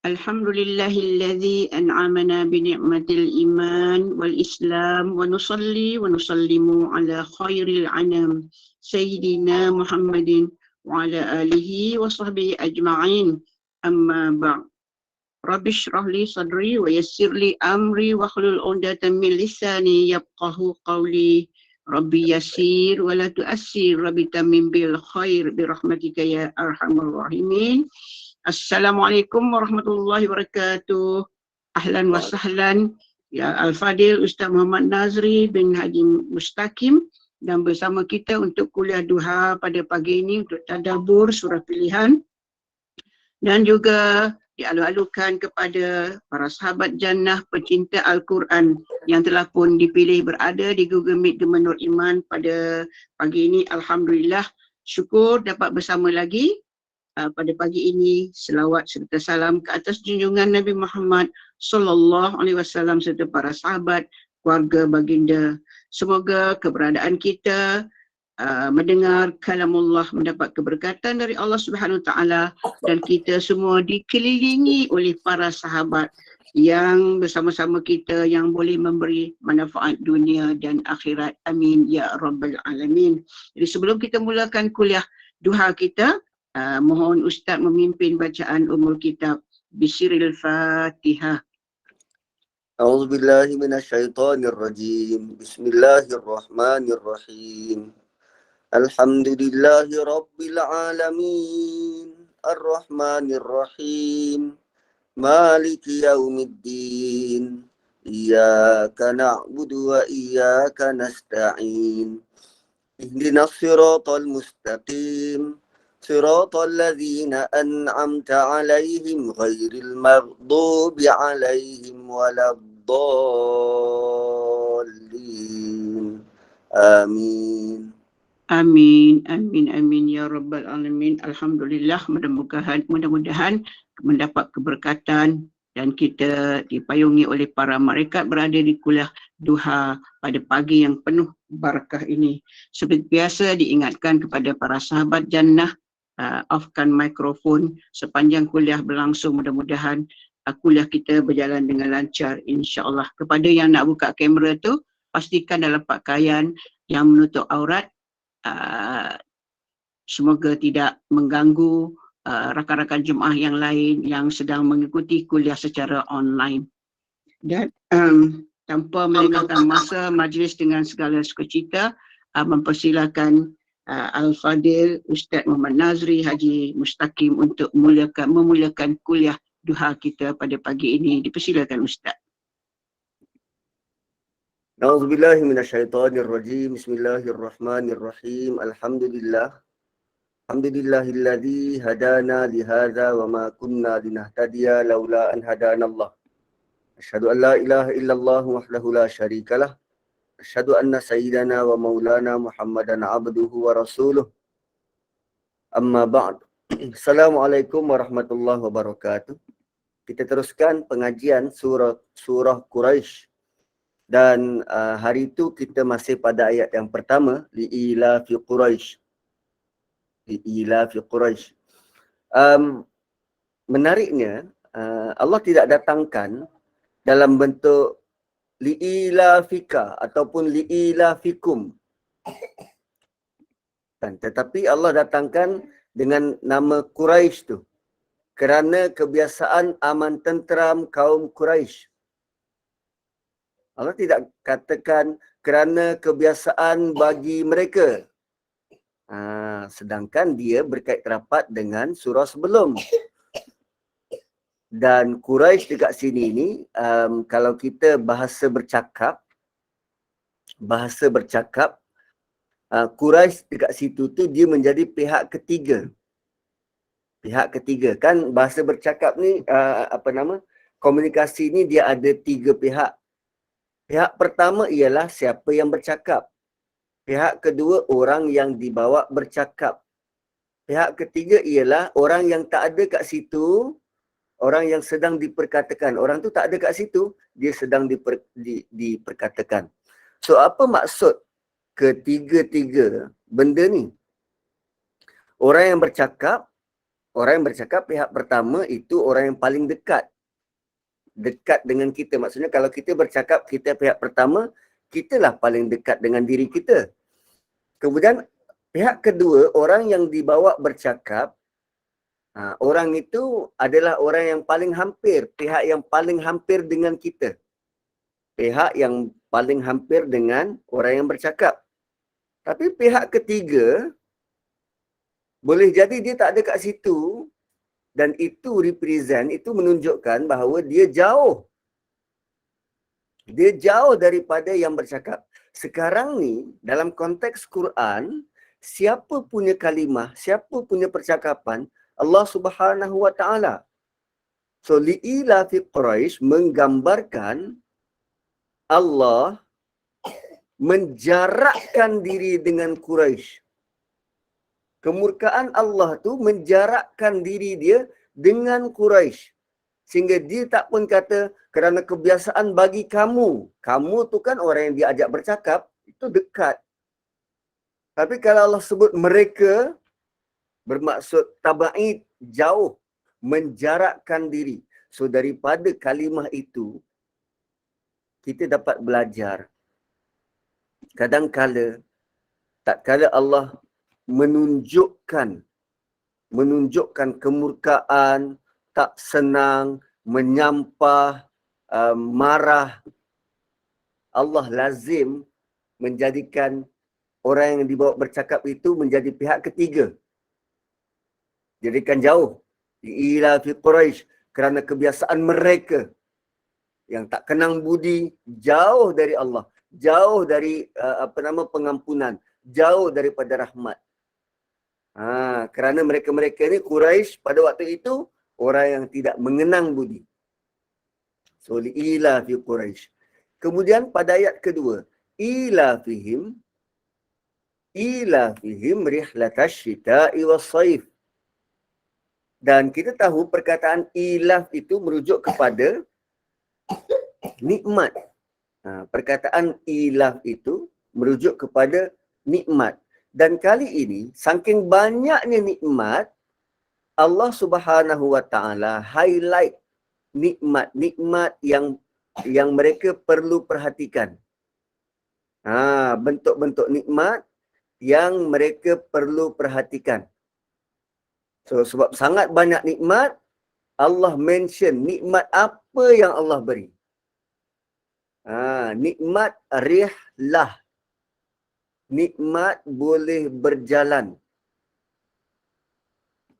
Alhamdulillahilladzi an'amana bi ni'matil iman wal islam wa nusalli wa nusallimu ala khairil anam sayyidina Muhammadin wa ala alihi wa sahbihi ajma'in. Amma ba'd. Rabbi shrah li sadri wa yassir li amri wa hlul 'uqdatam min lisani yafqahu qawli. Rabbi yassir wa la tu'assir, Rabbi tamim bil khair bi rahmatika ya arhamar rahimin. Assalamualaikum warahmatullahi wabarakatuh. Ahlan wa sahlan ya Al-Fadil Ustaz Muhammad Nazri bin Haji Mustaqim, dan bersama kita untuk kuliah duha pada pagi ini untuk tadabbur surah pilihan, dan juga dialu-alukan kepada para sahabat jannah pecinta Al-Quran yang telah pun dipilih berada di Google Meet Gemenur Iman pada pagi ini. Alhamdulillah, syukur dapat bersama lagi pada pagi ini. Selawat serta salam ke atas junjungan Nabi Muhammad sallallahu alaihi wasallam serta para sahabat, keluarga baginda. Semoga keberadaan kita mendengar kalamullah mendapat keberkatan dari Allah Subhanahu Wa Taala, dan kita semua dikelilingi oleh para sahabat yang bersama-sama kita yang boleh memberi manfaat dunia dan akhirat. Amin ya rabbal alamin. Jadi sebelum kita mulakan kuliah duha kita, mohon Ustaz memimpin bacaan umul kitab. Bisiril Fatihah. A'udzu billahi minasyaitonir rajim. Bismillahirrahmanirrahim. Alhamdulillahi rabbil alamin. Arrahmanir rahim. Maliki yaumiddin. Iyyaka na'budu wa iyyaka nasta'in. Ihdinas siratal mustaqim. صراط الذين أنعمت عليهم غير المغضوب عليهم ولا الضالين آمين. Amin, amin, amin ya rabbal alamin. Alhamdulillah, mudah-mudahan mendapat keberkatan dan kita dipayungi oleh para malaikat berada di kuliah duha pada pagi yang penuh barakah ini. Seperti biasa diingatkan kepada para sahabat jannah, offkan mikrofon sepanjang kuliah berlangsung. Mudah-mudahan kuliah kita berjalan dengan lancar, insya-Allah. Kepada yang nak buka kamera tu, pastikan dalam pakaian yang menutup aurat. Semoga tidak mengganggu rakan-rakan jemaah yang lain yang sedang mengikuti kuliah secara online. Dan tanpa melengahkan masa majlis, dengan segala sukacita mempersilakan Al-Fadil Ustaz Muhammad Nazri Haji Mustaqim untuk memulakan kuliah duha kita pada pagi ini. Dipersilakan Ustaz. A'udzu billahi minasyaitonir rajim. Bismillahirrahmanirrahim. Alhamdulillahilladzi hadana li hadza wa ma kunna linahtadiya laula an hadanallah. Asyhadu an la ilaha illallah wahdahu la syarikalah. Asyhadu anna sayyidana wa maulana Muhammadan abduhu wa rasuluh. Amma ba'd. Assalamualaikum warahmatullahi wabarakatuh. Kita teruskan pengajian surah Quraisy. Dan hari itu kita masih pada ayat yang pertama, li'ila fi Quraisy. Li'ila fi Quraisy. Menariknya, Allah tidak datangkan dalam bentuk li'ila fika ataupun li'ila fikum. Tetapi Allah datangkan dengan nama Quraisy tu, kerana kebiasaan aman tenteram kaum Quraisy. Allah tidak katakan kerana kebiasaan bagi mereka. Sedangkan dia berkait rapat dengan surah sebelum. Dan Quraisy dekat sini ni, kalau kita bahasa bercakap, Quraisy dekat situ tu dia menjadi pihak ketiga. Pihak ketiga. Kan bahasa bercakap ni, komunikasi ni dia ada tiga pihak. Pihak pertama ialah siapa yang bercakap. Pihak kedua, orang yang dibawa bercakap. Pihak ketiga ialah orang yang tak ada kat situ, orang yang sedang diperkatakan. Orang tu tak ada kat situ, dia sedang diperkatakan. So, apa maksud ketiga-tiga benda ni? Orang yang bercakap, Orang yang bercakap pihak pertama itu orang yang paling dekat. Dekat dengan kita. Maksudnya kalau kita bercakap, kita pihak pertama, kitalah paling dekat dengan diri kita. Kemudian pihak kedua, orang yang dibawa bercakap, orang itu adalah orang yang paling hampir, pihak yang paling hampir dengan kita. Pihak yang paling hampir dengan orang yang bercakap. Tapi pihak ketiga, boleh jadi dia tak ada kat situ dan itu represent, itu menunjukkan bahawa dia jauh. Dia jauh daripada yang bercakap. Sekarang ni, dalam konteks Quran, siapa punya kalimah, siapa punya percakapan, Allah Subhanahu Wa Taala. So, li'ila fi Quraisy menggambarkan Allah menjarakkan diri dengan Quraisy. Kemurkaan Allah tu menjarakkan diri dia dengan Quraisy. Sehingga dia tak pun kata kerana kebiasaan bagi kamu. Kamu tu kan orang yang dia ajak bercakap, itu dekat. Tapi kalau Allah sebut mereka, bermaksud tabaid, jauh, menjarakkan diri. So daripada kalimah itu, kita dapat belajar. Kadang-kala, tak kala Allah menunjukkan kemurkaan, tak senang, menyampah, marah. Allah lazim menjadikan orang yang dibawa bercakap itu menjadi pihak ketiga. Jadikan jauh. Ila fi Quraisy, kerana kebiasaan mereka yang tak kenang budi, jauh dari Allah, jauh dari pengampunan, jauh daripada rahmat. Kerana mereka-mereka ni Quraisy pada waktu itu orang yang tidak mengenang budi. So ila fi Quraisy. Kemudian pada ayat kedua, ila fihim rihlatash syita'i was-saif. Dan kita tahu perkataan ilaf itu merujuk kepada nikmat. Perkataan ilaf itu merujuk kepada nikmat. Dan kali ini, saking banyaknya nikmat, Allah Subhanahu Wa Taala highlight nikmat-nikmat yang mereka perlu perhatikan. Bentuk-bentuk nikmat yang mereka perlu perhatikan. So, sebab sangat banyak nikmat, Allah mention nikmat apa yang Allah beri. Nikmat rihlah. Nikmat boleh berjalan.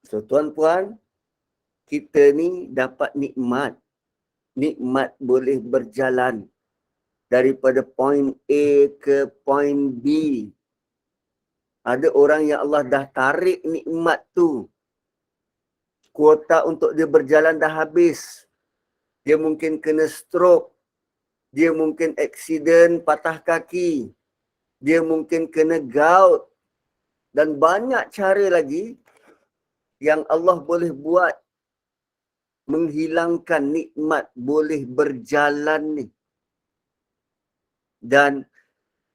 So tuan-puan, kita ni dapat nikmat. Nikmat boleh berjalan daripada point A ke point B. Ada orang yang Allah dah tarik nikmat tu. Kuota untuk dia berjalan dah habis. Dia mungkin kena stroke. Dia mungkin aksiden patah kaki. Dia mungkin kena gout. Dan banyak cara lagi yang Allah boleh buat menghilangkan nikmat boleh berjalan ni. Dan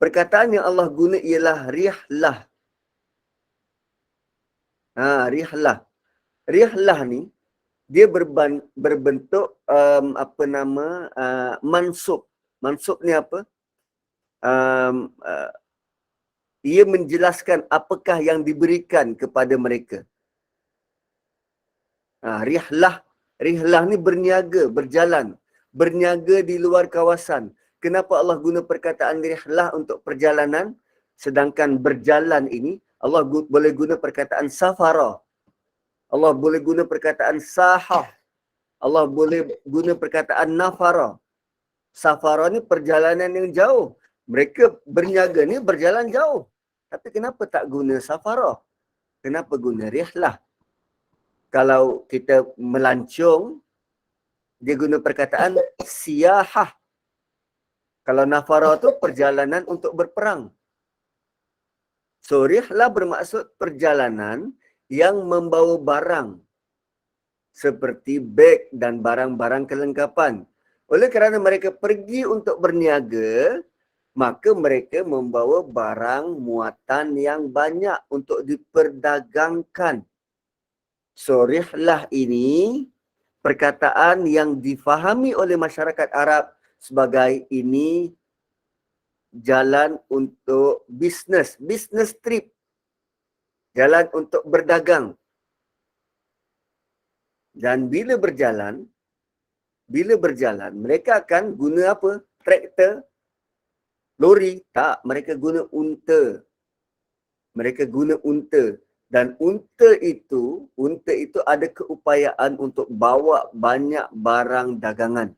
perkataan yang Allah guna ialah rihlah. Rihlah. Rihlah ni dia berbentuk mansub. Mansub ni apa? Ia menjelaskan apakah yang diberikan kepada mereka. Rihlah ni berniaga, berjalan. Berniaga di luar kawasan. Kenapa Allah guna perkataan rihlah untuk perjalanan? Sedangkan berjalan ini, Allah boleh guna perkataan safara. Allah boleh guna perkataan sahah. Allah boleh guna perkataan nafara. Safara ni perjalanan yang jauh. Mereka berniaga ni berjalan jauh. Tapi kenapa tak guna safara? Kenapa guna rihlah? Kalau kita melancong, dia guna perkataan siyahah. Kalau nafara tu perjalanan untuk berperang. So rihlah bermaksud perjalanan yang membawa barang. Seperti beg dan barang-barang kelengkapan. Oleh kerana mereka pergi untuk berniaga, maka mereka membawa barang muatan yang banyak untuk diperdagangkan. So, rihlah ini perkataan yang difahami oleh masyarakat Arab sebagai ini jalan untuk business trip, jalan untuk berdagang. Dan bila berjalan, mereka akan guna apa? Traktor, lori? Tak, mereka guna unta. Dan unta itu ada keupayaan untuk bawa banyak barang dagangan.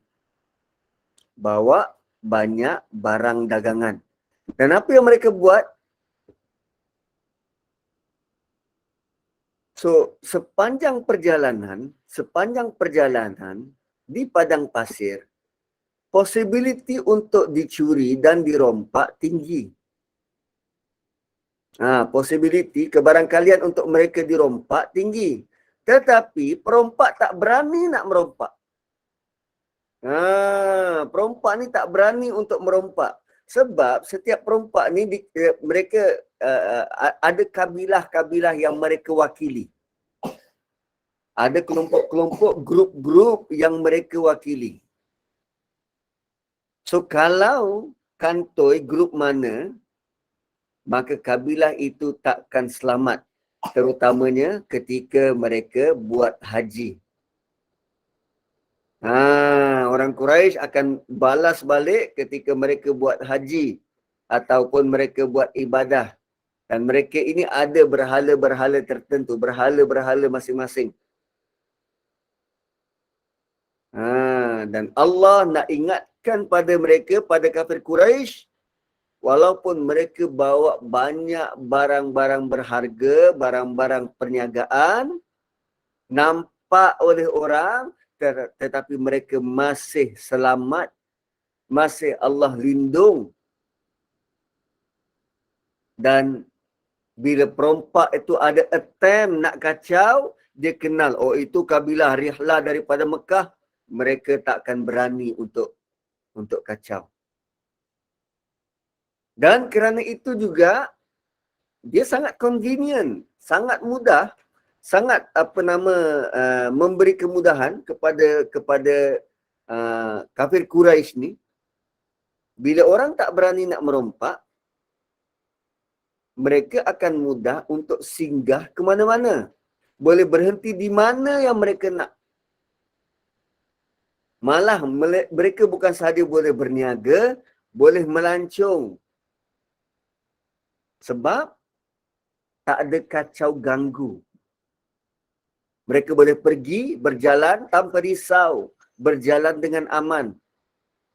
Dan apa yang mereka buat? So, sepanjang perjalanan di padang pasir, possibility untuk dicuri dan dirompak tinggi. Possibility kebarangkalian untuk mereka dirompak tinggi. Tetapi perompak tak berani nak merompak. Perompak ni tak berani untuk merompak. Sebab setiap perompak ni mereka ada kabilah-kabilah yang mereka wakili. Ada kelompok-kelompok, grup-grup yang mereka wakili. So, kalau kantoi grup mana, maka kabilah itu takkan selamat. Terutamanya ketika mereka buat haji. Orang Quraisy akan balas balik ketika mereka buat haji ataupun mereka buat ibadah. Dan mereka ini ada berhala-berhala tertentu, berhala-berhala masing-masing. Dan Allah nak ingatkan pada mereka, pada kafir Quraisy, walaupun mereka bawa banyak barang-barang berharga, barang-barang perniagaan, nampak oleh orang, tetapi mereka masih selamat, masih Allah lindung. Dan bila perompak itu ada attempt nak kacau, dia kenal, oh itu kabilah Rihlah daripada Mekah, mereka takkan berani untuk kacau. Dan kerana itu juga, dia sangat convenient, sangat mudah, sangat memberi kemudahan kepada kafir Quraisy ni. Bila orang tak berani nak merompak, mereka akan mudah untuk singgah ke mana-mana. Boleh berhenti di mana yang mereka nak. Malah mereka bukan sahaja boleh berniaga, boleh melancong. Sebab tak ada kacau ganggu. Mereka boleh pergi, berjalan tanpa risau, berjalan dengan aman.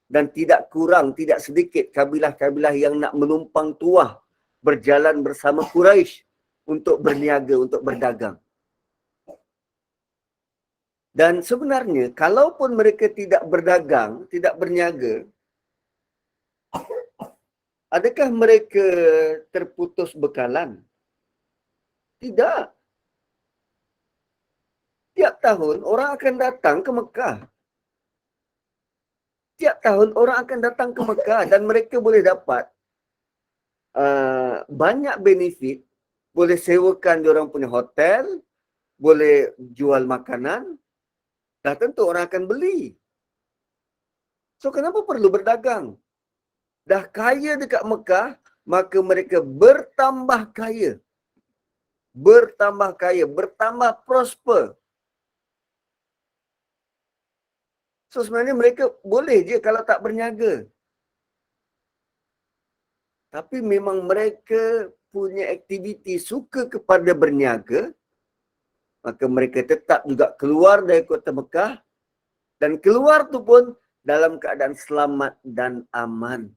Dan tidak kurang, tidak sedikit kabilah-kabilah yang nak menumpang tuah berjalan bersama Quraisy untuk berniaga, untuk berdagang. Dan sebenarnya, kalaupun mereka tidak berdagang, tidak berniaga, adakah mereka terputus bekalan? Tidak. Tiap tahun orang akan datang ke Mekah. Dan mereka boleh dapat banyak benefit. Boleh sewakan diorang punya hotel, boleh jual makanan. Dah tentu orang akan beli. So, kenapa perlu berdagang? Dah kaya dekat Mekah, maka mereka bertambah kaya. Bertambah prosper. So, sebenarnya mereka boleh je kalau tak berniaga. Tapi memang mereka punya aktiviti suka kepada berniaga, maka mereka tetap juga keluar dari kota Mekah, dan keluar tu pun dalam keadaan selamat dan aman.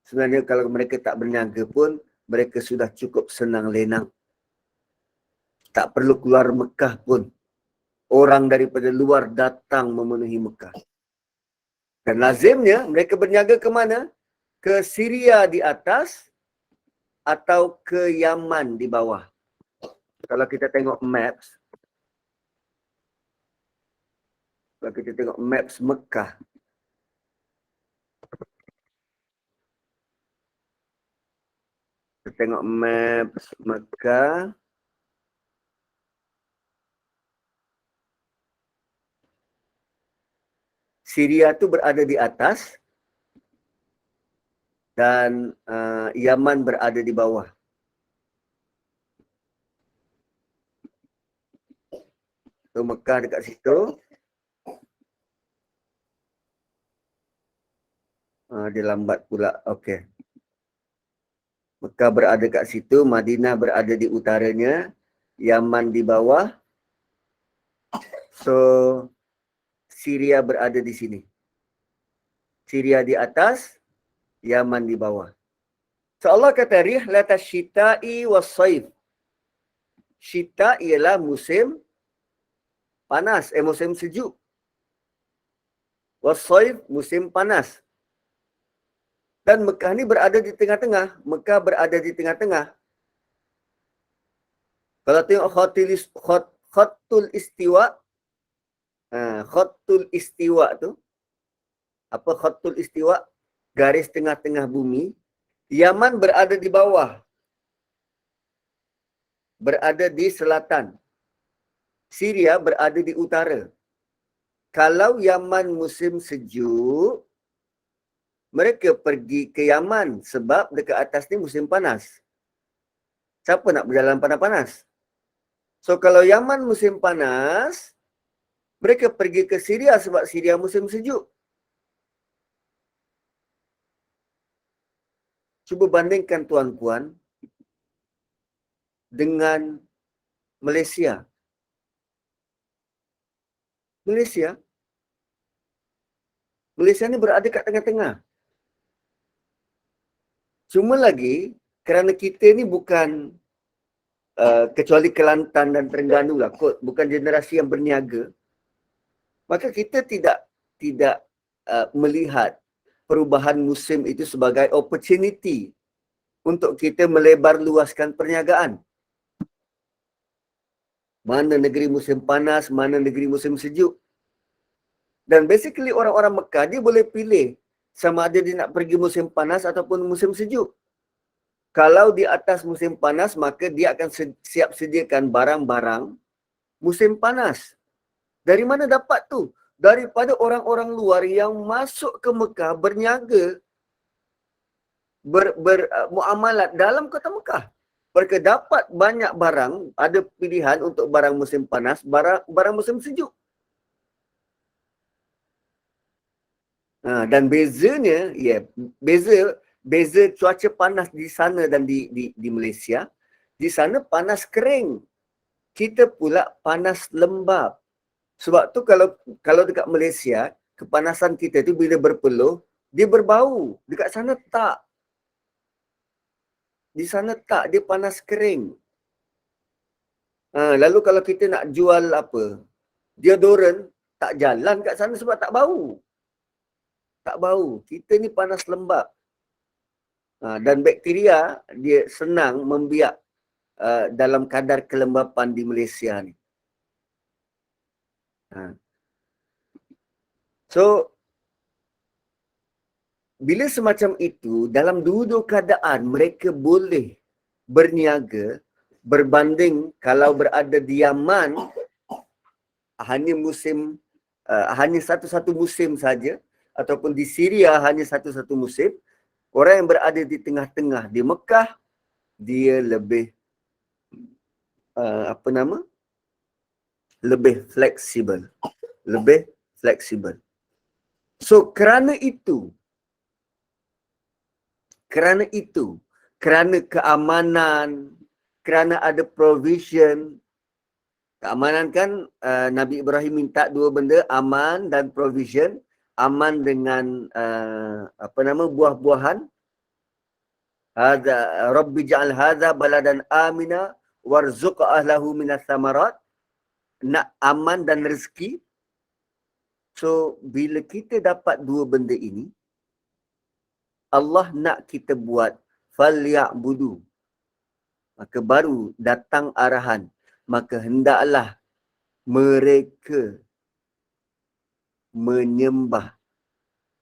Sebenarnya kalau mereka tak berniaga pun, mereka sudah cukup senang lenang. Tak perlu keluar Mekah pun. Orang daripada luar datang memenuhi Mekah. Dan lazimnya mereka berniaga ke mana? Ke Syria di atas atau ke Yaman di bawah. Kalau kita tengok maps, Mekah, kita tengok maps Mekah, Syria tu berada di atas dan Yaman berada di bawah. So Mekah dekat situ. Dia lambat pula. Okey. Mekah berada kat situ, Madinah berada di utaranya, Yaman di bawah. So Syria berada di sini. Syria di atas, Yaman di bawah. So Allah kata rihlata syita'i was-saif. Syita ialah musim panas, musim sejuk. Was-saif musim panas. Dan Mekah ni berada di tengah-tengah. Mekah berada di tengah-tengah. Kalau tengok khatul istiwa, khatul istiwa tu, apa khatul istiwa? Garis tengah-tengah bumi. Yaman berada di bawah. Berada di selatan. Syria berada di utara. Kalau Yaman musim sejuk, mereka pergi ke Yaman sebab dekat atas ni musim panas. Siapa nak berjalan panas-panas? So kalau Yaman musim panas, mereka pergi ke Syria sebab Syria musim sejuk. Cuba bandingkan tuan-puan dengan Malaysia. Malaysia ni berada kat tengah-tengah. Cuma lagi, kerana kita ni bukan kecuali Kelantan dan Terengganu lah kot, bukan generasi yang berniaga, maka kita tidak melihat perubahan musim itu sebagai opportunity untuk kita melebar luaskan perniagaan. Mana negeri musim panas, mana negeri musim sejuk. Dan basically orang-orang Mekah dia boleh pilih sama ada dia nak pergi musim panas ataupun musim sejuk. Kalau di atas musim panas, maka dia akan siap sediakan barang-barang musim panas. Dari mana dapat tu? Daripada orang-orang luar yang masuk ke Mekah berniaga, bermuamalat dalam kota Mekah. Mereka dapat banyak barang, ada pilihan untuk barang musim panas, barang musim sejuk. Dan bezanya, beza cuaca panas di sana dan di Malaysia. Di sana panas kering. Kita pula panas lembab. Sebab tu kalau dekat Malaysia, kepanasan kita tu bila berpeluh, dia berbau. Dekat sana tak. Di sana tak, dia panas kering. Lalu kalau kita nak jual apa? Deodorant, tak jalan kat sana sebab tak bau. Tak bau. Kita ni panas lembab. Dan bakteria, dia senang membiak dalam kadar kelembapan di Malaysia ni. So, bila semacam itu, dalam dua-dua keadaan mereka boleh berniaga berbanding kalau berada di Yaman hanya satu-satu musim saja, ataupun di Syria hanya satu-satu musim. Orang yang berada di tengah-tengah di Mekah, dia lebih lebih fleksibel. Lebih fleksibel. So kerana keamanan, kerana ada provision. Keamanan kan Nabi Ibrahim minta dua benda, aman dan provision. Aman dengan buah-buahan. Rabbi ja'al hadza baladan amina warzuq ahlahu minas samarat. Nak aman dan rezeki. So bila kita dapat dua benda ini, Allah nak kita buat falya'budu. Maka baru datang arahan. Maka hendaklah mereka menyembah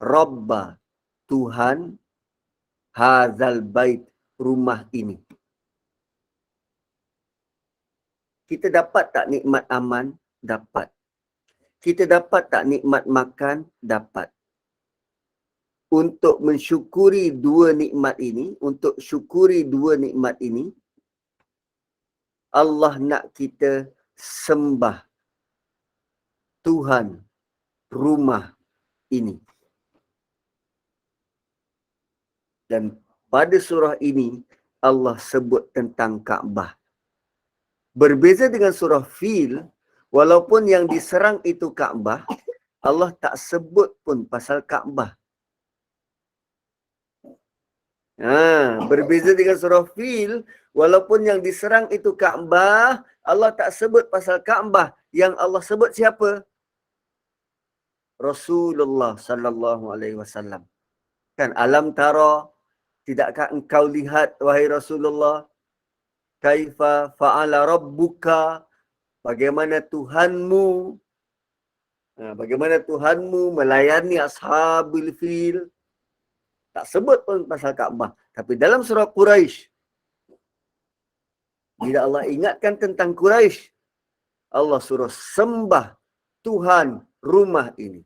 Rabba, Tuhan hazal bait, rumah ini. Kita dapat tak nikmat aman? Dapat. kita dapat tak nikmat makan? Dapat. Untuk mensyukuri dua nikmat ini, Allah nak kita sembah Tuhan rumah ini. Dan pada surah ini Allah sebut tentang Kaabah. Berbeza dengan surah Fil, walaupun yang diserang itu Kaabah, Allah tak sebut pun pasal Kaabah. Berbeza dengan surah Fil, walaupun yang diserang itu Kaabah, Allah tak sebut pasal Kaabah. Yang Allah sebut siapa? Rasulullah sallallahu alaihi wasallam. Kan alam tara, tidakkah engkau lihat wahai Rasulullah, kaifa fa'ala rabbuka, bagaimana Tuhanmu melayani ashabil fil. Tak sebut pun pasal Kaabah. Tapi dalam surah Quraisy, bila Allah ingatkan tentang Quraisy, Allah suruh sembah Tuhan rumah ini.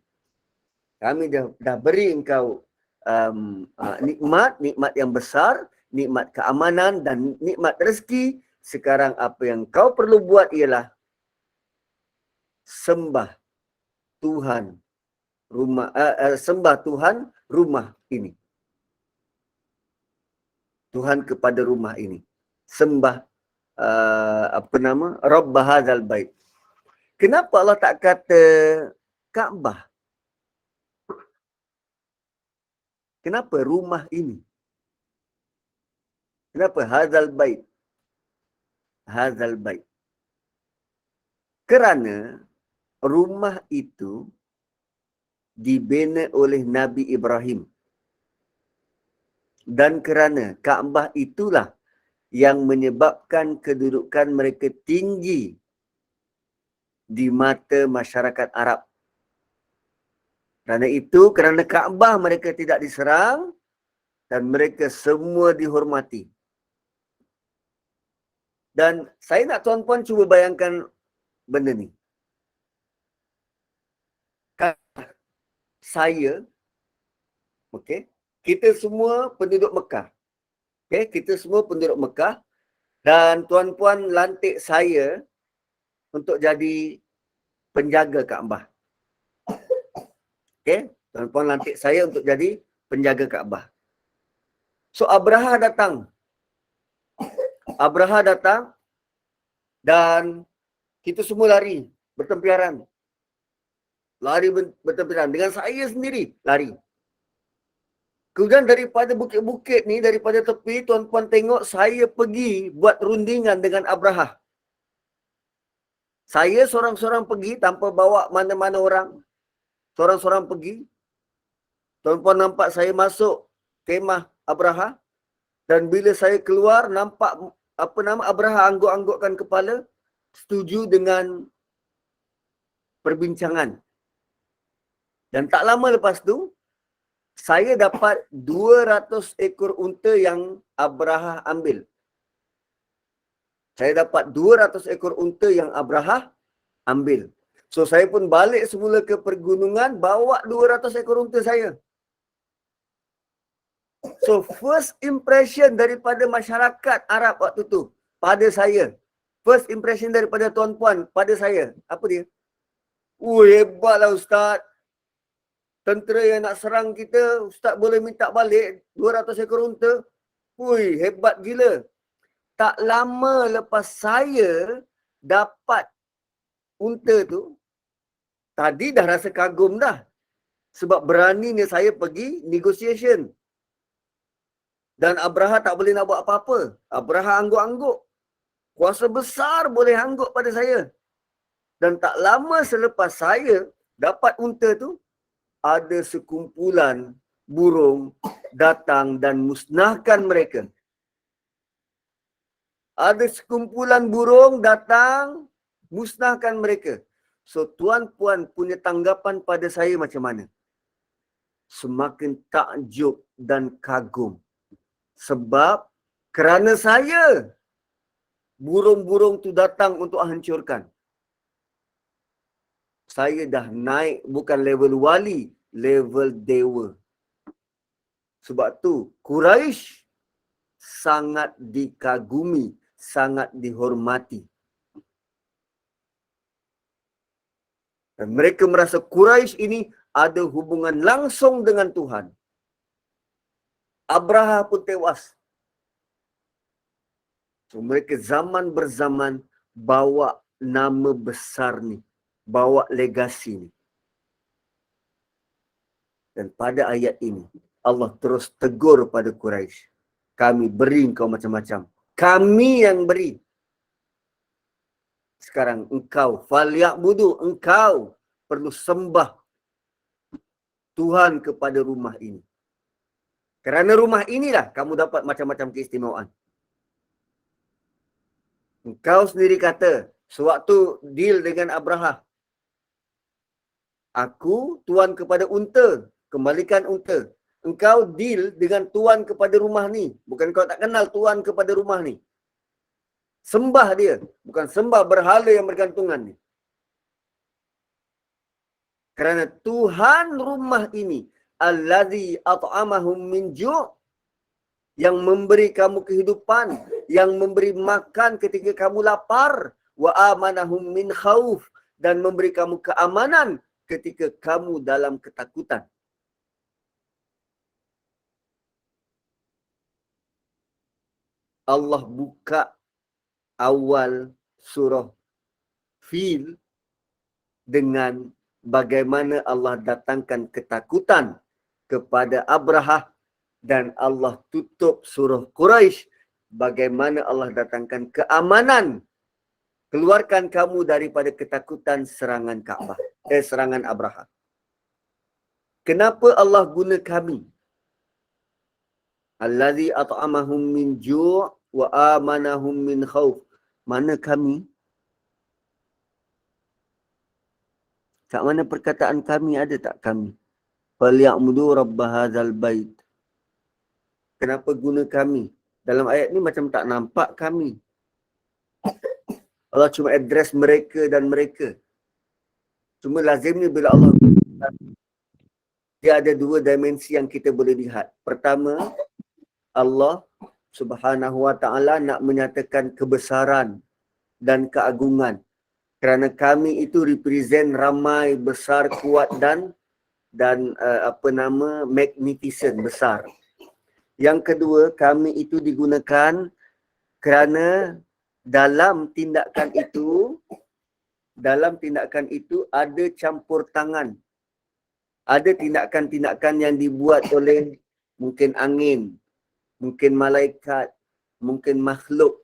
Kami dah beri engkau nikmat yang besar, nikmat keamanan dan nikmat rezeki. Sekarang apa yang kau perlu buat ialah sembah Tuhan rumah ini. Tuhan kepada rumah ini. Sembah Rabb hadzal bait. Kenapa Allah tak kata Kaabah? Kenapa rumah ini? Kenapa hadzal bait? Hadzal bait. Kerana rumah itu dibina oleh Nabi Ibrahim. Dan kerana Kaabah itulah yang menyebabkan kedudukan mereka tinggi di mata masyarakat Arab. Kerana Kaabah mereka tidak diserang dan mereka semua dihormati. Dan saya nak tuan-puan cuba bayangkan benda ni. Saya, okey, kita semua penduduk Mekah. Okey, kita semua penduduk Mekah dan tuan-puan lantik saya untuk jadi penjaga Kaabah. Okey, tuan-puan lantik saya untuk jadi penjaga Kaabah. So Abraha datang dan kita semua lari bertempiaran. Bertempiaran dengan saya sendiri lari. Kemudian daripada bukit-bukit ni, daripada tepi, tuan-puan tengok saya pergi buat rundingan dengan Abraha. Saya seorang-seorang pergi tanpa bawa mana-mana orang. Seorang-seorang pergi. Tuan-puan nampak saya masuk kemah Abraha. Dan bila saya keluar, nampak Abraha angguk-anggukkan kepala. Setuju dengan perbincangan. Dan tak lama lepas tu, saya dapat 200 ekor unta yang Abraha ambil. Saya dapat 200 ekor unta yang Abraha ambil. So saya pun balik semula ke pergunungan, bawa 200 ekor unta saya. So first impression daripada masyarakat Arab waktu tu pada saya, first impression daripada tuan-puan pada saya, apa dia? Hebatlah Ustaz. Tentera yang nak serang kita, Ustaz boleh minta balik 200 ekor unta. Hebat gila. Tak lama lepas saya dapat unta tu, tadi dah rasa kagum dah. Sebab beraninya saya pergi negotiation. Dan Abraha tak boleh nak buat apa-apa. Abraha angguk-angguk. Kuasa besar boleh angguk pada saya. Dan tak lama selepas saya dapat unta tu, ada sekumpulan burung datang dan musnahkan mereka. Ada sekumpulan burung datang, musnahkan mereka. So, tuan-puan punya tanggapan pada saya macam mana? Semakin takjub dan kagum. Sebab kerana saya, burung-burung tu datang untuk hancurkan. Saya dah naik bukan level wali, level dewa. Sebab tu Quraisy sangat dikagumi, sangat dihormati. Dan mereka merasa Quraisy ini ada hubungan langsung dengan Tuhan. Abraha pun tewas. So, mereka zaman berzaman bawa nama besar ni, bawa legasi ni. Dan pada ayat ini, Allah terus tegur pada Quraisy. Kami beri engkau macam-macam. Kami yang beri. Sekarang engkau, falya'budu, engkau perlu sembah Tuhan kepada rumah ini. Kerana rumah inilah kamu dapat macam-macam keistimewaan. Engkau sendiri kata, sewaktu deal dengan Abraha, aku tuan kepada unta, kembalikan unta. Engkau deal dengan tuan kepada rumah ni. Bukan kau tak kenal tuan kepada rumah ni. Sembah dia, bukan sembah berhala yang bergantungan ni. Kerana Tuhan rumah ini, allazi at'amahum min ju', yang memberi kamu kehidupan, yang memberi makan ketika kamu lapar, wa amanahum min khauf, dan memberi kamu keamanan ketika kamu dalam ketakutan. Allah buka awal surah Fil dengan bagaimana Allah datangkan ketakutan kepada Abraha, dan Allah tutup surah Quraisy bagaimana Allah datangkan keamanan, keluarkan kamu daripada ketakutan serangan Kaabah, serangan Abraha. Kenapa Allah guna kami? Allazi at'amahum min ju' wa amanahum min khauf. Mana kami? Kat mana perkataan kami, ada tak kami? Falya'budu rabb hadzal bait. Kenapa guna kami? Dalam ayat ni macam tak nampak kami. Allah cuma address mereka dan mereka. Cuma lazimnya bila Allah, dia ada dua dimensi yang kita boleh lihat. Pertama, Allah Subhanahu wa ta'ala nak menyatakan kebesaran dan keagungan. Kerana kami itu represent ramai, besar, kuat dan magnificent, besar. Yang kedua, kami itu digunakan kerana dalam tindakan itu ada campur tangan. Ada tindakan-tindakan yang dibuat oleh mungkin angin, mungkin malaikat, mungkin makhluk.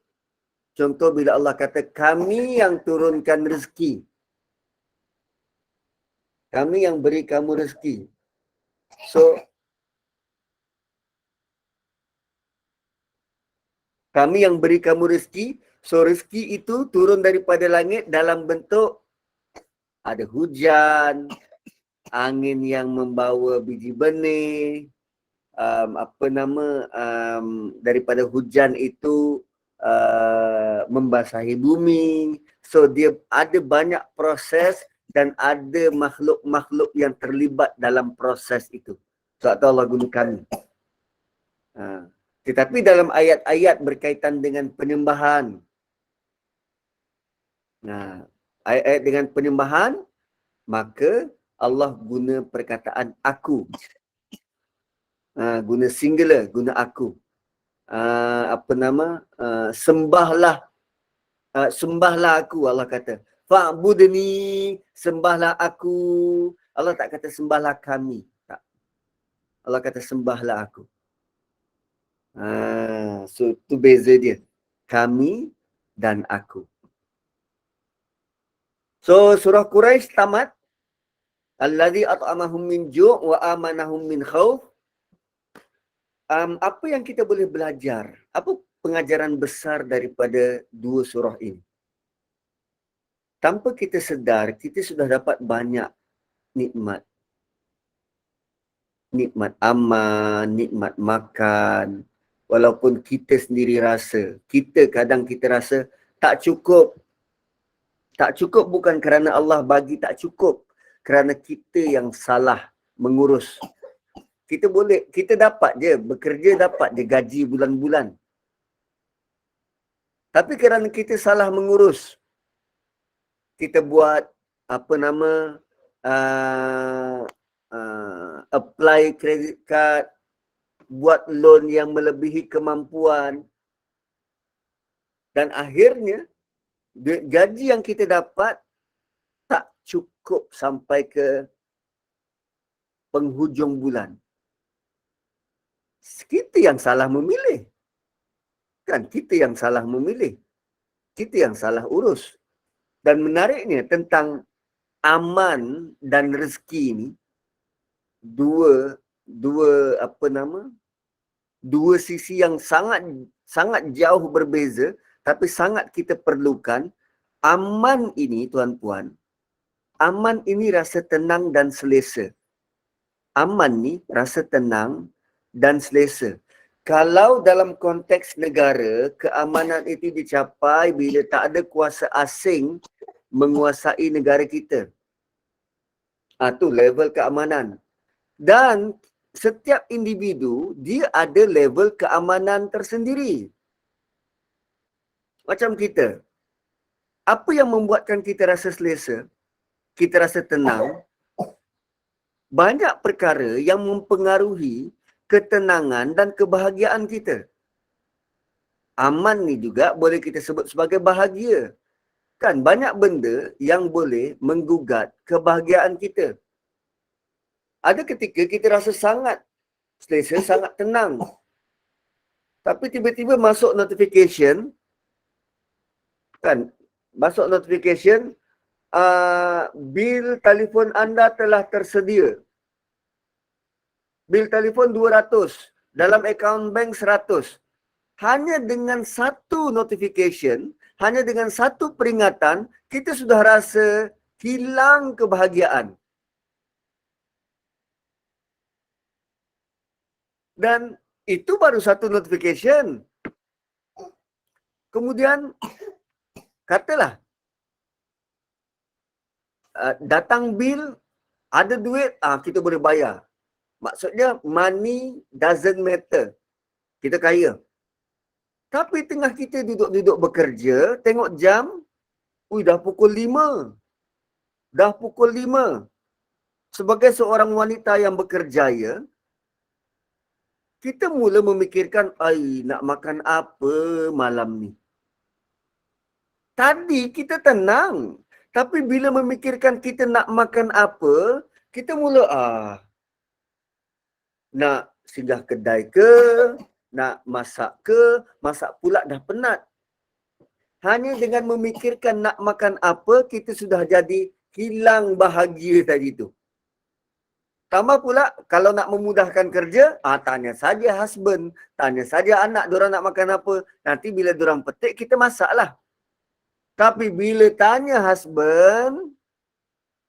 Contoh bila Allah kata, kami yang turunkan rezeki. Kami yang beri kamu rezeki. So, kami yang beri kamu rezeki. So, rezeki itu turun daripada langit dalam bentuk ada hujan, angin yang membawa biji benih, daripada hujan itu membasahi bumi. So, dia ada banyak proses dan ada makhluk-makhluk yang terlibat dalam proses itu. Sebab tu Allah guna kami. Tetapi dalam ayat-ayat berkaitan dengan penyembahan. Ayat-ayat dengan penyembahan, maka Allah guna perkataan aku. Guna singular, guna aku. Sembahlah aku, Allah kata. Fa'budni, sembahlah aku. Allah tak kata sembahlah kami. Tak. Allah kata sembahlah aku. So tu beza dia. Kami dan aku. So surah Quraisy tamat. Allazi at'amahum min ju' wa amanahum min khauf. Apa yang kita boleh belajar? Apa pengajaran besar daripada dua surah ini? Tanpa kita sedar, kita sudah dapat banyak nikmat. Nikmat aman, nikmat makan. Walaupun kita sendiri rasa, kadang kita rasa tak cukup. Tak cukup bukan kerana Allah bagi tak cukup. Kerana kita yang salah mengurus. Kita dapat je, bekerja dapat je gaji bulan-bulan. Tapi kerana kita salah mengurus, kita buat apply credit card, buat loan yang melebihi kemampuan, dan akhirnya gaji yang kita dapat tak cukup sampai ke penghujung bulan. Kita yang salah memilih. Kan kita yang salah memilih. Kita yang salah urus. Dan menariknya tentang aman dan rezeki ini, dua sisi yang sangat jauh berbeza, tapi sangat kita perlukan. Aman ini, tuan-puan, aman ini rasa tenang dan selesa. Aman ni rasa tenang dan selesa. Kalau dalam konteks negara, keamanan itu dicapai bila tak ada kuasa asing menguasai negara kita. Itu level keamanan. Dan setiap individu, dia ada level keamanan tersendiri. Macam kita. Apa yang membuatkan kita rasa selesa? Kita rasa tenang? Banyak perkara yang mempengaruhi ketenangan dan kebahagiaan kita. Aman ni juga boleh kita sebut sebagai bahagia. Kan banyak benda yang boleh menggugat kebahagiaan kita. Ada ketika kita rasa sangat selesa, sangat tenang. Tapi tiba-tiba masuk notification, kan, masuk notification, bil telefon anda telah tersedia. Bil telefon 200, dalam akaun bank 100. Hanya dengan satu notification, hanya dengan satu peringatan, kita sudah rasa hilang kebahagiaan. Dan itu baru satu notification. Kemudian, katalah, datang bil, ada duit, kita boleh bayar. Maksudnya, money doesn't matter. Kita kaya. Tapi tengah kita duduk-duduk bekerja, tengok jam, dah pukul 5. Dah pukul 5. Sebagai seorang wanita yang berkerjaya, kita mula memikirkan, nak makan apa malam ni? Tadi kita tenang. Tapi bila memikirkan kita nak makan apa, kita mula, nak singgah kedai ke, nak masak ke, masak pula dah penat. Hanya dengan memikirkan nak makan apa, kita sudah jadi hilang bahagia tadi tu. Tambah pula, kalau nak memudahkan kerja, tanya saja husband, tanya saja anak, diorang nak makan apa. Nanti bila diorang petik, kita masaklah. Tapi bila tanya husband,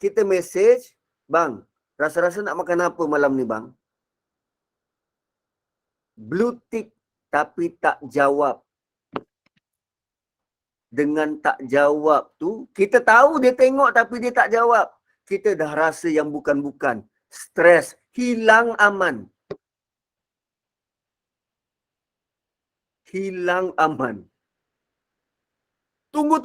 kita message, bang, rasa-rasa nak makan apa malam ni bang? Blue tick tapi tak jawab. Dengan tak jawab tu, kita tahu dia tengok tapi dia tak jawab. Kita dah rasa yang bukan-bukan. Stres, hilang aman. Hilang aman. Tunggu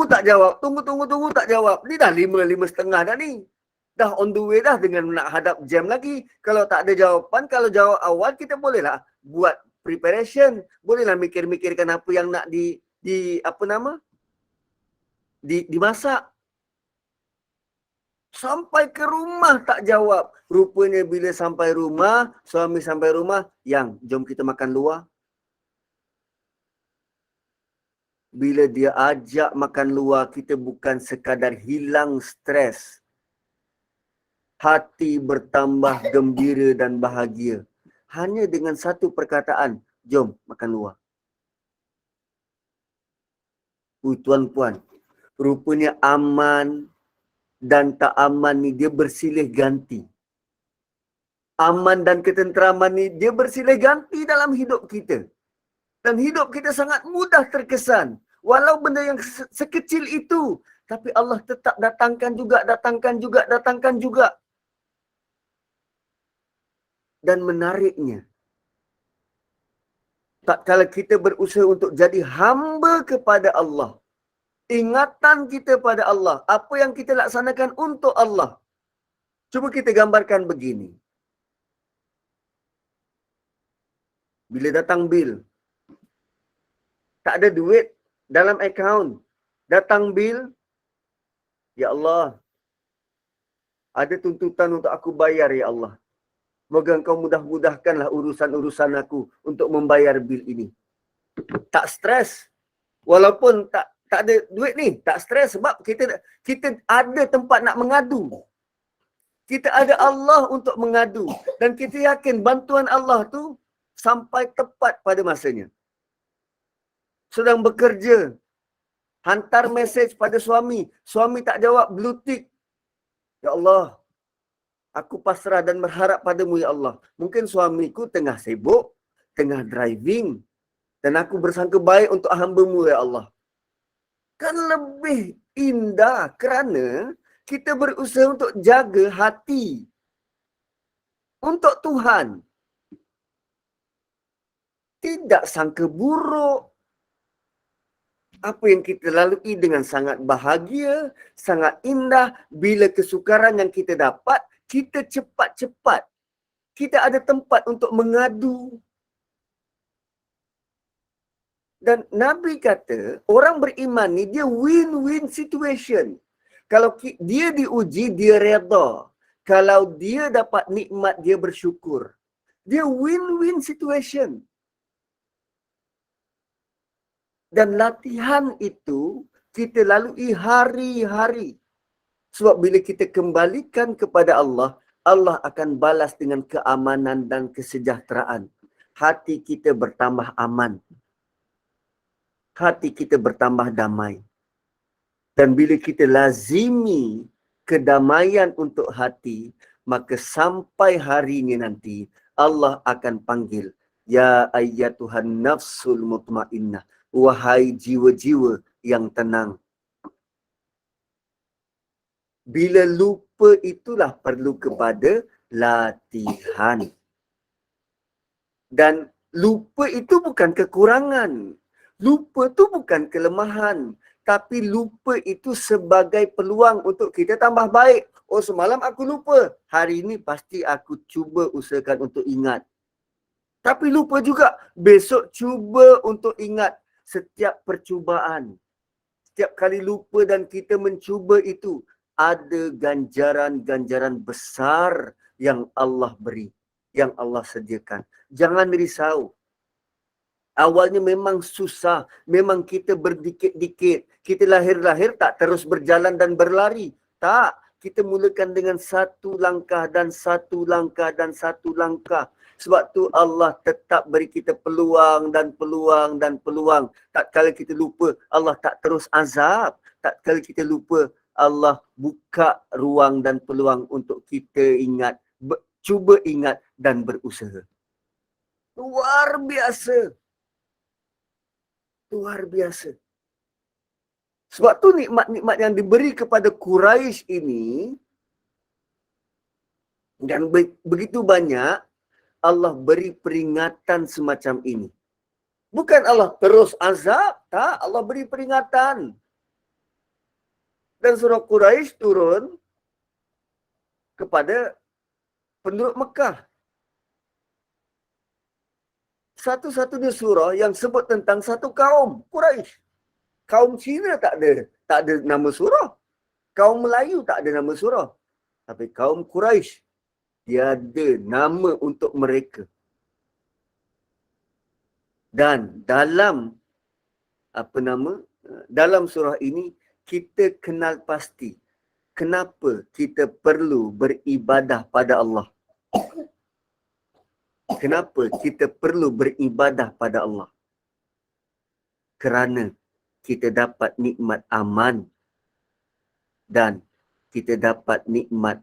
tak jawab. Tunggu tak jawab. Ni dah 5:30 dah ni. Dah on the way dah dengan nak hadap jam lagi. Kalau tak ada jawapan, kalau jawab awal, kita bolehlah buat preparation. Bolehlah mikir-mikirkan apa yang nak dimasak. Sampai ke rumah tak jawab. Rupanya bila sampai rumah, suami sampai rumah, yang jom kita makan luar. Bila dia ajak makan luar, kita bukan sekadar hilang stres. Hati bertambah gembira dan bahagia. Hanya dengan satu perkataan, jom makan luar. Tuan-puan, rupanya aman dan tak aman ni dia bersilih ganti. Aman dan ketenteraman ni dia bersilih ganti dalam hidup kita. Dan hidup kita sangat mudah terkesan. Walau benda yang sekecil itu, Tapi Allah tetap datangkan juga. Dan menariknya, tak kala kita berusaha untuk jadi hamba kepada Allah, ingatan kita pada Allah, apa yang kita laksanakan untuk Allah. Cuba kita gambarkan begini. Bila datang bil, tak ada duit dalam akaun. Datang bil, ya Allah, ada tuntutan untuk aku bayar, ya Allah. Moga engkau mudah-mudahkanlah urusan-urusan aku untuk membayar bil ini. Tak stres. Walaupun tak ada duit ni, tak stres sebab kita ada tempat nak mengadu. Kita ada Allah untuk mengadu. Dan kita yakin bantuan Allah tu sampai tepat pada masanya. Sedang bekerja, hantar mesej pada suami. Suami tak jawab, blue tick. Ya Allah, aku pasrah dan berharap padamu, ya Allah. Mungkin suamiku tengah sibuk, tengah driving. Dan aku bersangka baik untuk hamba-Mu, ya Allah. Kan lebih indah kerana kita berusaha untuk jaga hati untuk Tuhan. Tidak sangka buruk. Apa yang kita lalui dengan sangat bahagia, sangat indah. Bila kesukaran yang kita dapat, kita cepat-cepat. Kita ada tempat untuk mengadu. Dan Nabi kata, orang beriman ni dia win-win situation. Kalau dia diuji, dia reda. Kalau dia dapat nikmat, dia bersyukur. Dia win-win situation. Dan latihan itu kita lalui hari-hari. Sebab bila kita kembalikan kepada Allah, Allah akan balas dengan keamanan dan kesejahteraan. Hati kita bertambah aman. Hati kita bertambah damai. Dan bila kita lazimi kedamaian untuk hati, maka sampai hari ini nanti, Allah akan panggil, Ya ayyatuhan nafsul mutmainnah. Wahai jiwa-jiwa yang tenang. Bila lupa itulah perlu kepada latihan. Dan lupa itu bukan kekurangan. Lupa itu bukan kelemahan. Tapi lupa itu sebagai peluang untuk kita tambah baik. Oh, semalam aku lupa. Hari ini pasti aku cuba usahakan untuk ingat. Tapi lupa juga. Besok cuba untuk ingat. Setiap percubaan, setiap kali lupa dan kita mencuba itu, ada ganjaran-ganjaran besar yang Allah beri, yang Allah sediakan. Jangan risau. Awalnya memang susah, memang kita berdikit-dikit. Kita lahir-lahir tak terus berjalan dan berlari. Tak, kita mulakan dengan satu langkah dan satu langkah dan satu langkah. Sebab tu Allah tetap beri kita peluang dan peluang dan peluang. Tak kala kita lupa, Allah tak terus azab. Tak kala kita lupa, Allah buka ruang dan peluang untuk kita ingat, cuba ingat dan berusaha. Luar biasa. Luar biasa. Sebab tu nikmat-nikmat yang diberi kepada Quraisy ini, dan begitu banyak, Allah beri peringatan semacam ini. Bukan Allah terus azab, tak. Allah beri peringatan. Dan surah Quraisy turun kepada penduduk Mekah. Satu-satunya surah yang sebut tentang satu kaum, Quraisy. Kaum Cina tak ada nama surah. Kaum Melayu tak ada nama surah. Tapi kaum Quraisy, dia ada nama untuk mereka. Dan dalam dalam surah ini kita kenal pasti kenapa kita perlu beribadah pada Allah. Kenapa kita perlu beribadah pada Allah? Kerana kita dapat nikmat aman dan kita dapat nikmat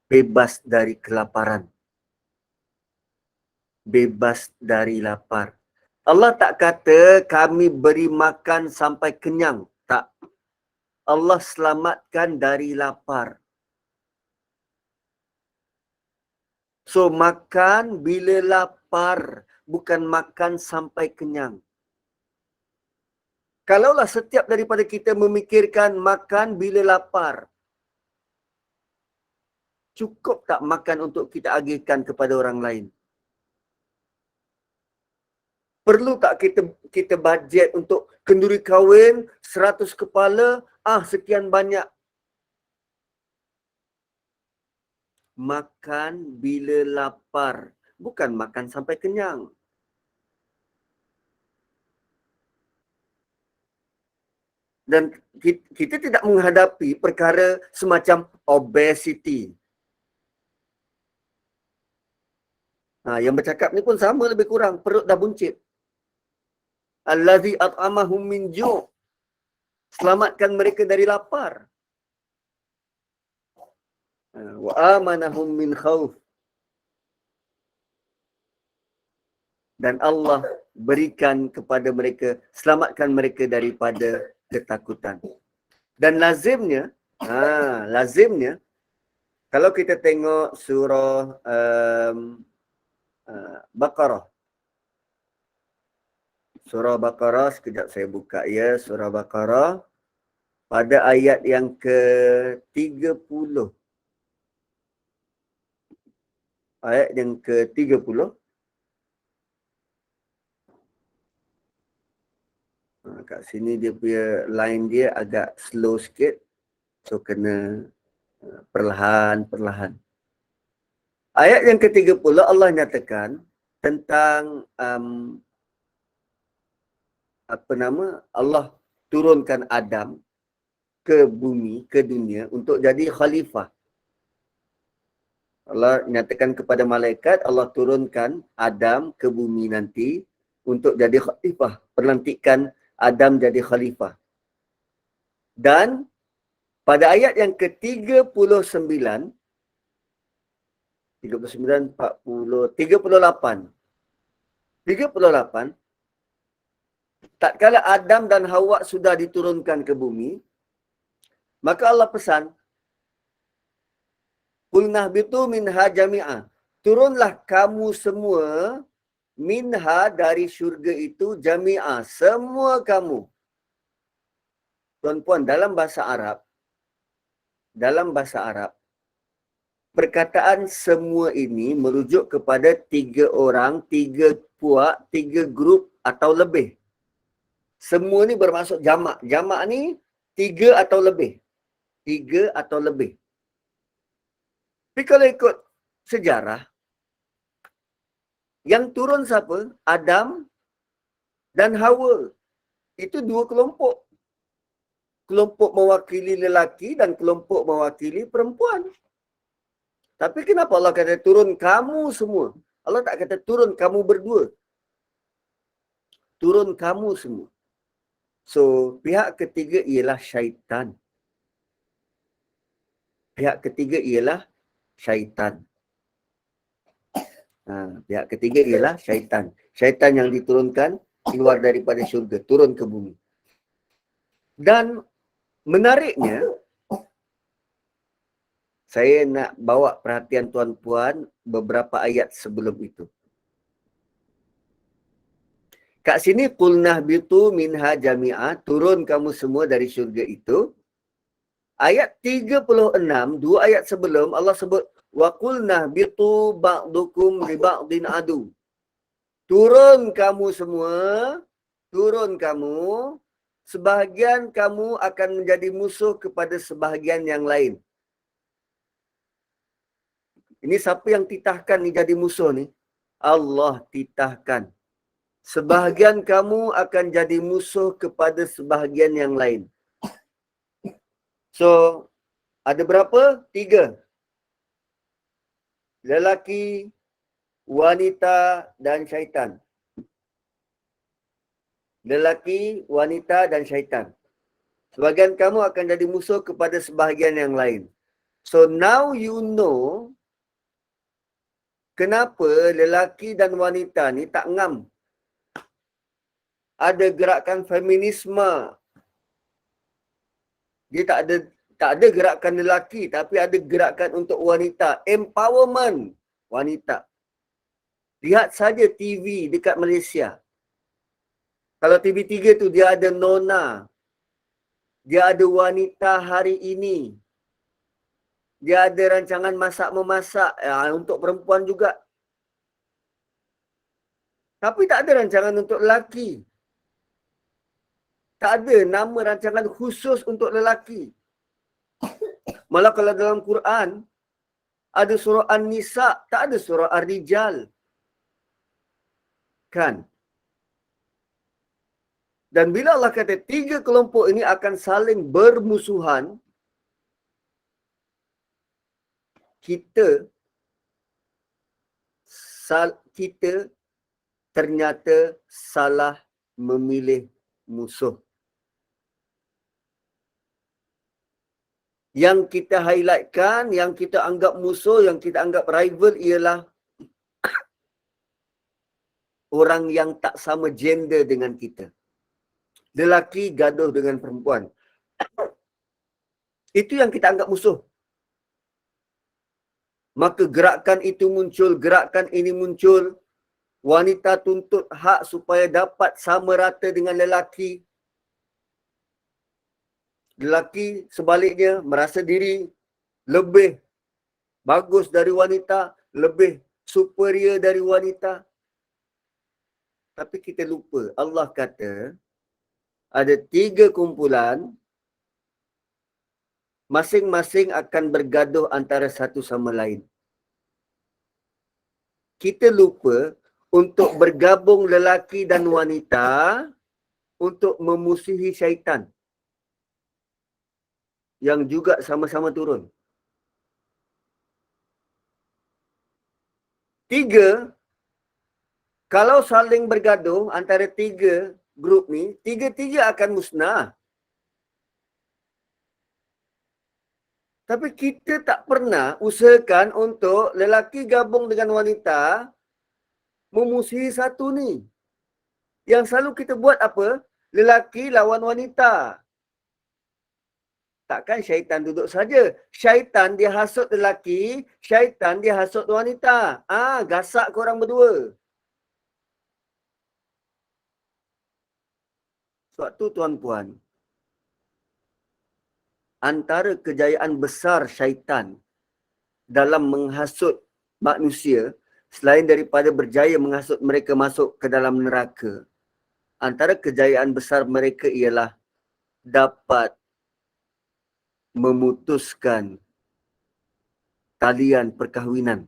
bebas dari kelaparan. Bebas dari lapar. Allah tak kata kami beri makan sampai kenyang. Tak. Allah selamatkan dari lapar. So, makan bila lapar, bukan makan sampai kenyang. Kalaulah setiap daripada kita memikirkan makan bila lapar, cukup tak makan untuk kita agihkan kepada orang lain? Perlu tak kita bajet untuk kenduri kahwin 100 kepala, sekian banyak. Makan bila lapar, bukan makan sampai kenyang. Dan kita tidak menghadapi perkara semacam obesity. Yang bercakap ni pun sama lebih kurang, perut dah buncit. Allazi at'amahum min ju'. Selamatkan mereka dari lapar. Wa amanahum min khauf. Dan Allah berikan kepada mereka, selamatkan mereka daripada ketakutan. Dan lazimnya, kalau kita tengok surah Baqarah. Surah Baqarah, sekejap saya buka ya. Surah Baqarah pada ayat yang ke-30. Ayat yang ke-30. Kat sini dia punya line dia agak slow sikit. So kena perlahan-perlahan. Ayat yang ke-30 Allah nyatakan tentang Allah turunkan Adam ke bumi, ke dunia untuk jadi khalifah. Allah nyatakan kepada malaikat, Allah turunkan Adam ke bumi nanti untuk jadi khalifah. Perlantikan Adam jadi khalifah. Dan pada ayat yang ke-39, 38, tatkala Adam dan Hawa sudah diturunkan ke bumi, maka Allah pesan, Qulnah bitu minha jami'ah. Turunlah kamu semua minha dari syurga itu jami'ah. Semua kamu. Tuan-puan, dalam bahasa Arab, perkataan semua ini merujuk kepada 3 orang, 3 puak, 3 grup atau lebih. Semua ni bermaksud jamak. Jamak ni 3 atau lebih. 3 atau lebih. Tapi kalau ikut sejarah, yang turun siapa? Adam dan Hawa. Itu 2 kelompok. Kelompok mewakili lelaki dan kelompok mewakili perempuan. Tapi kenapa Allah kata turun kamu semua? Allah tak kata turun kamu berdua. Turun kamu semua. So, pihak ketiga ialah syaitan. Pihak ketiga ialah syaitan. Pihak ketiga ialah syaitan. Syaitan yang diturunkan keluar daripada syurga, turun ke bumi. Dan menariknya, saya nak bawa perhatian tuan-puan beberapa ayat sebelum itu. Kat sini, qulnah bitu minha jami'ah, turun kamu semua dari syurga itu. Ayat 36, 2 ayat sebelum, Allah sebut, wa qulnah bitu ba'dukum li ba'din adu. Turun kamu semua, turun kamu, sebahagian kamu akan menjadi musuh kepada sebahagian yang lain. Ini siapa yang titahkan ni jadi musuh ni? Allah titahkan. Sebahagian kamu akan jadi musuh kepada sebahagian yang lain. So, ada berapa? 3. Lelaki, wanita dan syaitan. Lelaki, wanita dan syaitan. Sebahagian kamu akan jadi musuh kepada sebahagian yang lain. So, now you know kenapa lelaki dan wanita ni tak ngam. Ada gerakan feminisme Dia tak ada gerakan lelaki, tapi ada gerakan untuk wanita. Empowerment wanita. Lihat saja TV dekat Malaysia. Kalau TV3 tu dia ada Nona. Dia ada wanita hari ini. Dia ada rancangan masak-memasak untuk perempuan juga. Tapi tak ada rancangan untuk lelaki. Tak ada nama rancangan khusus untuk lelaki. Malah kalau dalam Quran, ada surah An-Nisa, tak ada surah Ar-Rijal. Kan? Dan bila Allah kata 3 kelompok ini akan saling bermusuhan, kita ternyata salah memilih musuh. Yang kita highlightkan, yang kita anggap musuh, yang kita anggap rival ialah orang yang tak sama gender dengan kita. Lelaki gaduh dengan perempuan. Itu yang kita anggap musuh. Maka gerakan itu muncul, gerakan ini muncul. Wanita tuntut hak supaya dapat sama rata dengan lelaki. Lelaki sebaliknya merasa diri lebih bagus dari wanita, lebih superior dari wanita. Tapi kita lupa, Allah kata ada 3 kumpulan, masing-masing akan bergaduh antara satu sama lain. Kita lupa untuk bergabung lelaki dan wanita untuk memusuhi syaitan yang juga sama-sama turun. 3, kalau saling bergaduh antara 3 grup ni, 3-3 akan musnah. Tapi kita tak pernah usahakan untuk lelaki gabung dengan wanita memusuhi satu ni. Yang selalu kita buat apa? Lelaki lawan wanita. Takkan syaitan duduk saja. Syaitan dia hasut lelaki, syaitan dia hasut wanita. Gasak korang berdua. Sebab tu tuan-puan, antara kejayaan besar syaitan dalam menghasut manusia, selain daripada berjaya menghasut mereka masuk ke dalam neraka, antara kejayaan besar mereka ialah dapat memutuskan talian perkahwinan.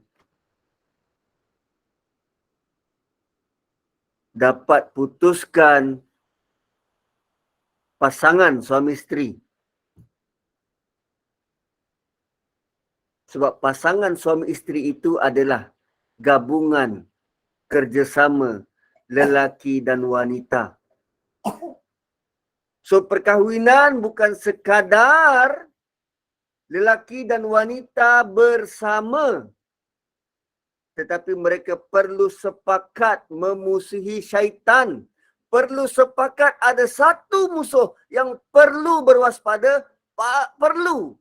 Dapat putuskan pasangan suami isteri. Sebab pasangan suami isteri itu adalah gabungan kerjasama lelaki dan wanita. So perkahwinan bukan sekadar lelaki dan wanita bersama, tetapi mereka perlu sepakat memusuhi syaitan. Perlu sepakat ada satu musuh yang perlu berwaspada, perlu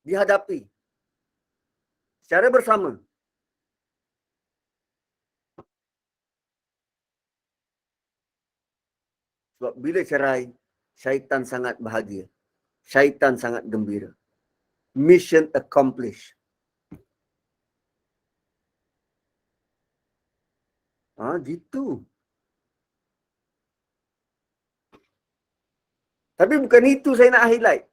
dihadapi secara bersama. Sebab bila cerai, syaitan sangat bahagia. Syaitan sangat gembira. Mission accomplished. Gitu. Tapi bukan itu saya nak highlight.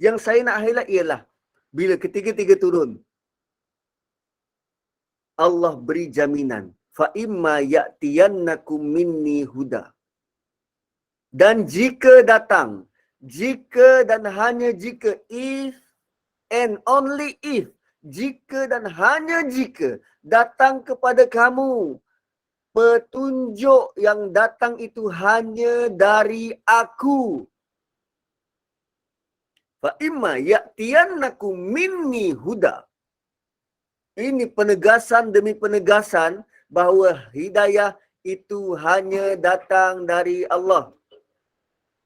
Yang saya nak highlight ialah bila ketiga-tiga turun, Allah beri jaminan, fa imma ya'tiyannakum minni huda. Dan jika datang, jika dan hanya jika, if and only if, jika dan hanya jika datang kepada kamu petunjuk yang datang itu hanya dari aku. Fa imma ya'tiyannakum minni huda. Ini penegasan demi penegasan bahawa hidayah itu hanya datang dari Allah.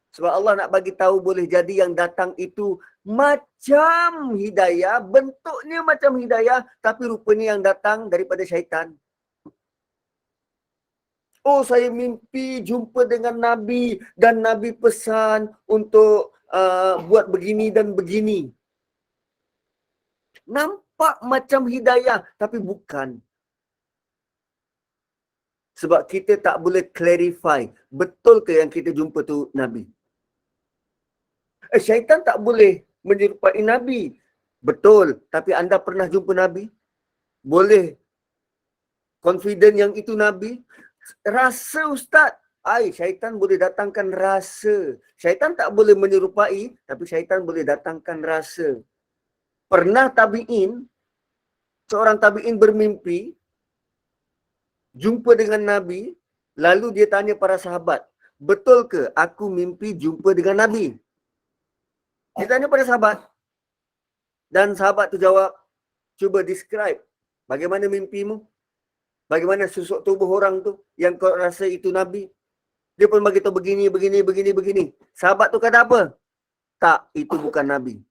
Sebab Allah nak bagi tahu boleh jadi yang datang itu macam hidayah, bentuknya macam hidayah, tapi rupanya yang datang daripada syaitan. Oh, saya mimpi jumpa dengan Nabi dan Nabi pesan untuk buat begini dan begini. Nampak macam hidayah, tapi bukan. Sebab kita tak boleh clarify, betul ke yang kita jumpa tu Nabi? Syaitan tak boleh menyerupai Nabi. Betul, tapi anda pernah jumpa Nabi? Boleh confident yang itu Nabi? Rasa Ustaz. Syaitan boleh datangkan rasa. Syaitan tak boleh menyerupai, tapi syaitan boleh datangkan rasa. Pernah tabi'in, seorang tabi'in bermimpi, jumpa dengan Nabi, lalu dia tanya para sahabat, betul ke aku mimpi jumpa dengan Nabi? Dia tanya pada sahabat. Dan sahabat tu jawab, cuba describe bagaimana mimpimu? Bagaimana susuk tubuh orang tu yang kau rasa itu Nabi? Dia pun bagi tahu begini. Sahabat tu kata apa? Tak, itu bukan Nabi.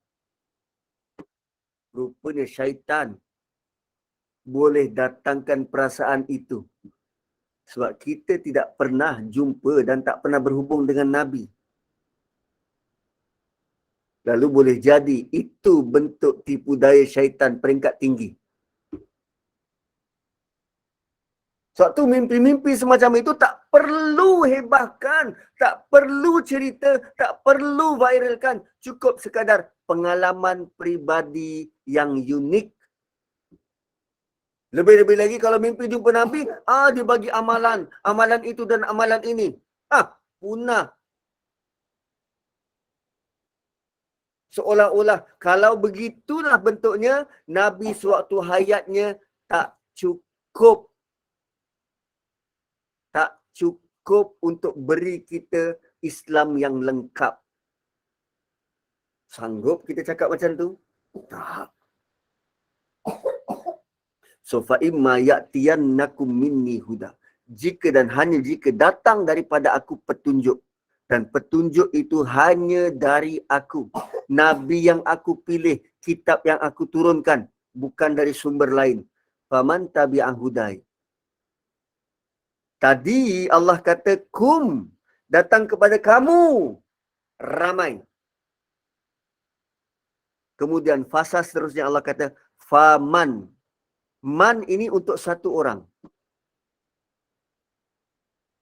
Rupanya syaitan boleh datangkan perasaan itu. Sebab kita tidak pernah jumpa dan tak pernah berhubung dengan Nabi. Lalu boleh jadi itu bentuk tipu daya syaitan peringkat tinggi. Sebab tu mimpi-mimpi semacam itu tak perlu hebahkan, tak perlu cerita, tak perlu viralkan. Cukup sekadar pengalaman peribadi yang unik. Lebih-lebih lagi kalau mimpi jumpa Nabi, dia bagi amalan. Amalan itu dan amalan ini. Punah. Seolah-olah kalau begitulah bentuknya, Nabi sewaktu hayatnya tak cukup. Tak cukup untuk beri kita Islam yang lengkap. Sanggup kita cakap macam tu? Tak. So fa'imma ya'tiyannakum minni huda. Jika dan hanya jika datang daripada aku petunjuk. Dan petunjuk itu hanya dari aku. Nabi yang aku pilih, kitab yang aku turunkan, bukan dari sumber lain. Faman tabi'ah hudai. Tadi Allah kata kum, datang kepada kamu ramai. Kemudian fasa seterusnya Allah kata faman. Man ini untuk satu orang.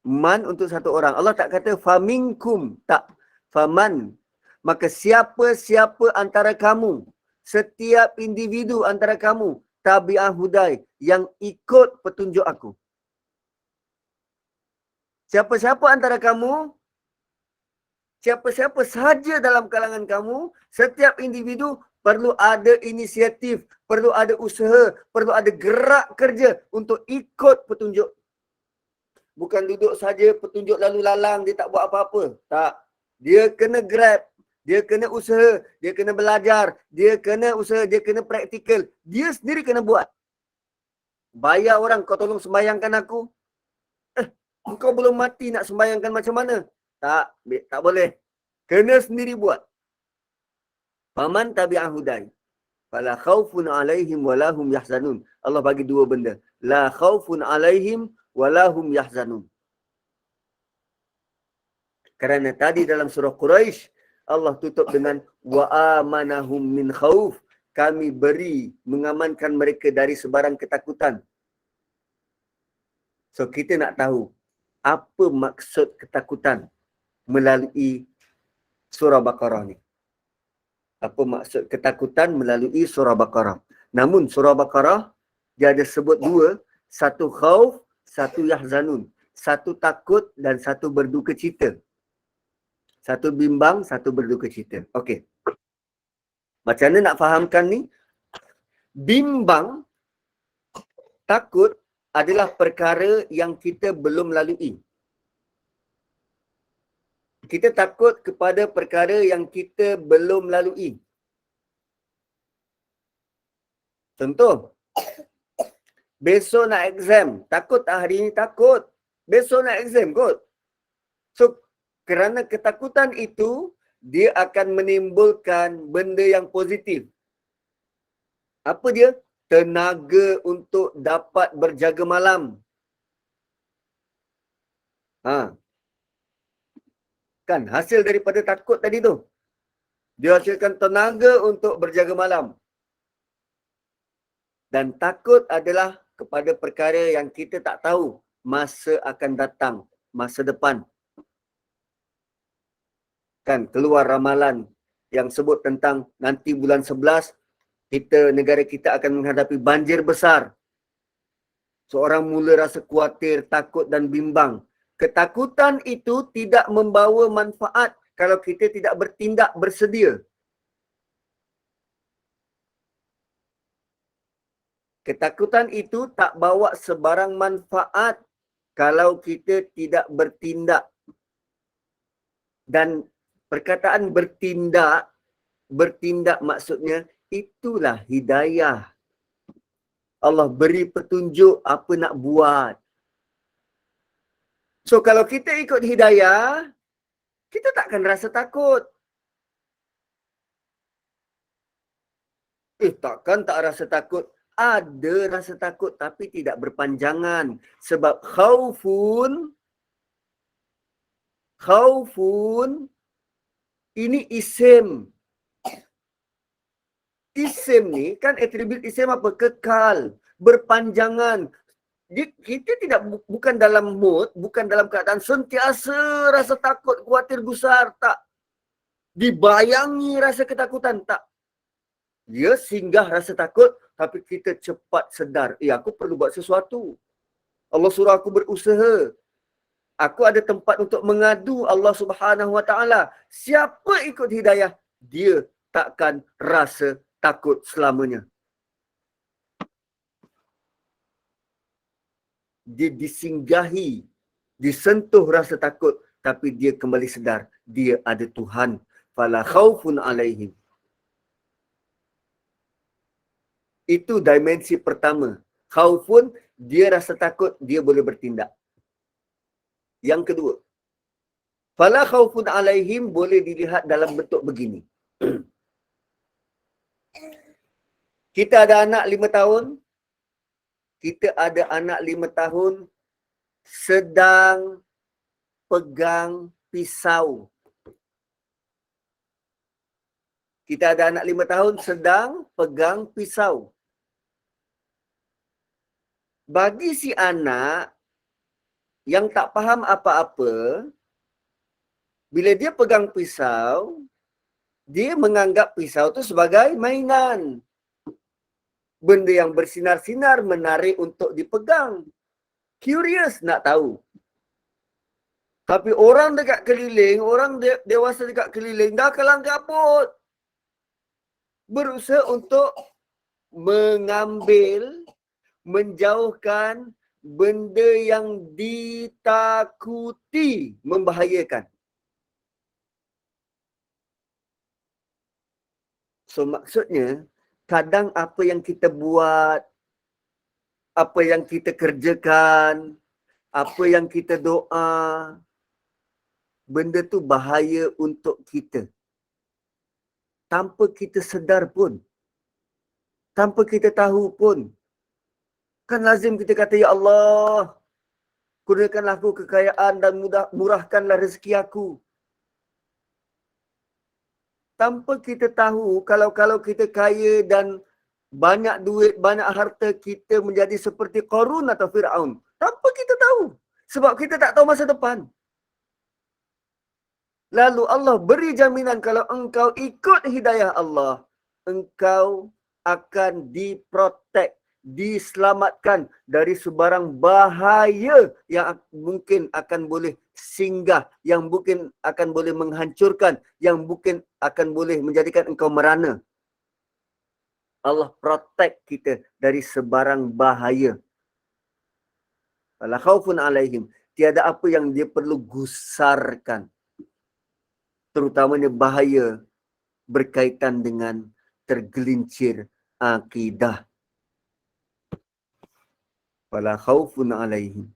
Man untuk satu orang. Allah tak kata faminkum. Tak. Faman. Maka siapa-siapa antara kamu, setiap individu antara kamu, tabi'ah hudai, yang ikut petunjuk aku. Siapa-siapa antara kamu, siapa-siapa sahaja dalam kalangan kamu, setiap individu perlu ada inisiatif, perlu ada usaha, perlu ada gerak kerja untuk ikut petunjuk. Bukan duduk saja petunjuk lalu lalang, dia tak buat apa-apa. Tak. Dia kena grab, dia kena usaha, dia kena belajar, dia kena usaha, dia kena praktikal. Dia sendiri kena buat. Bayar orang, kau tolong sembayangkan aku. Kau belum mati nak sembayangkan macam mana? Tak boleh. Kena sendiri buat. Faman tabi'ah hudai. Fala khaufun alaihim walahum yahzanun. Allah bagi dua benda. La khaufun alaihim walahum yahzanun. Kerana tadi dalam surah Quraisy, Allah tutup dengan wa amanahum min khauf. Kami beri, mengamankan mereka dari sebarang ketakutan. So kita nak tahu apa maksud ketakutan melalui surah Baqarah ni. Apa maksud ketakutan melalui surah Baqarah. Namun surah Baqarah dia ada sebut dua, satu khauf, satu yahzanun. Satu takut dan satu berduka cita. Satu bimbang, satu berduka cita. Okey. Macam mana nak fahamkan ni? Bimbang, takut adalah perkara yang kita belum lalui. Kita takut kepada perkara yang kita belum lalui. Contoh, besok nak exam. Takut tak hari ni? Takut. Besok nak exam kot. So, Kerana ketakutan itu, dia akan menimbulkan benda yang positif. Apa dia? Tenaga untuk dapat berjaga malam. Kan hasil daripada takut tadi tu. Dia hasilkan tenaga untuk berjaga malam. Dan takut adalah kepada perkara yang kita tak tahu masa akan datang, masa depan. Kan keluar ramalan yang sebut tentang nanti bulan 11, negara kita akan menghadapi banjir besar. Seorang mula rasa khawatir, takut dan bimbang. Ketakutan itu tidak membawa manfaat kalau kita tidak bertindak bersedia. Ketakutan itu tak bawa sebarang manfaat kalau kita tidak bertindak. Dan perkataan bertindak maksudnya itulah hidayah. Allah beri petunjuk apa nak buat. So kalau kita ikut hidayah, kita takkan rasa takut. Takkan tak rasa takut. Ada rasa takut tapi tidak berpanjangan. Sebab khaufun ini isim. Isim ni kan atribut isim apa? Kekal, berpanjangan. Kita tidak bukan dalam mood, bukan dalam keadaan sentiasa rasa takut, khawatir, gusar, tak. Dibayangi rasa ketakutan, tak. Dia singgah rasa takut, tapi kita cepat sedar. Aku perlu buat sesuatu. Allah suruh aku berusaha. Aku ada tempat untuk mengadu Allah Subhanahu Wa Taala. Siapa ikut hidayah, dia takkan rasa takut selamanya. Dia disinggahi, disentuh rasa takut, tapi dia kembali sedar, dia ada Tuhan. Fala khaufun alaihim. Itu dimensi pertama. Khaufun, dia rasa takut, dia boleh bertindak. Yang kedua, fala khaufun alaihim boleh dilihat dalam bentuk begini. Kita ada anak 5 tahun. Kita ada anak 5 tahun sedang pegang pisau. Kita ada anak 5 tahun sedang pegang pisau. Bagi si anak yang tak faham apa-apa, bila dia pegang pisau, dia menganggap pisau tu sebagai mainan. Benda yang bersinar-sinar, menarik untuk dipegang. Curious nak tahu. Tapi orang dekat keliling, orang dewasa dekat keliling, dah kelang kabut. Berusaha untuk mengambil, menjauhkan benda yang ditakuti, membahayakan. So maksudnya, kadang apa yang kita buat, apa yang kita kerjakan, apa yang kita doa, benda tu bahaya untuk kita. Tanpa kita sedar pun. Tanpa kita tahu pun. Kan lazim kita kata, Ya Allah, kurniakanlah aku kekayaan dan murahkanlah rezeki aku. Tanpa kita tahu, kalau kita kaya dan banyak duit, banyak harta, kita menjadi seperti Qarun atau Fir'aun. Tanpa kita tahu. Sebab kita tak tahu masa depan. Lalu Allah beri jaminan kalau engkau ikut hidayah Allah, engkau akan diprotek, diselamatkan dari sebarang bahaya yang mungkin akan boleh singgah, yang mungkin akan boleh menghancurkan, yang mungkin akan boleh menjadikan engkau merana. Allah protect kita dari sebarang bahaya. Fala khaufun alaihim. Tiada apa yang dia perlu gusarkan. Terutamanya bahaya berkaitan dengan tergelincir akidah. Fala khaufun alaihim.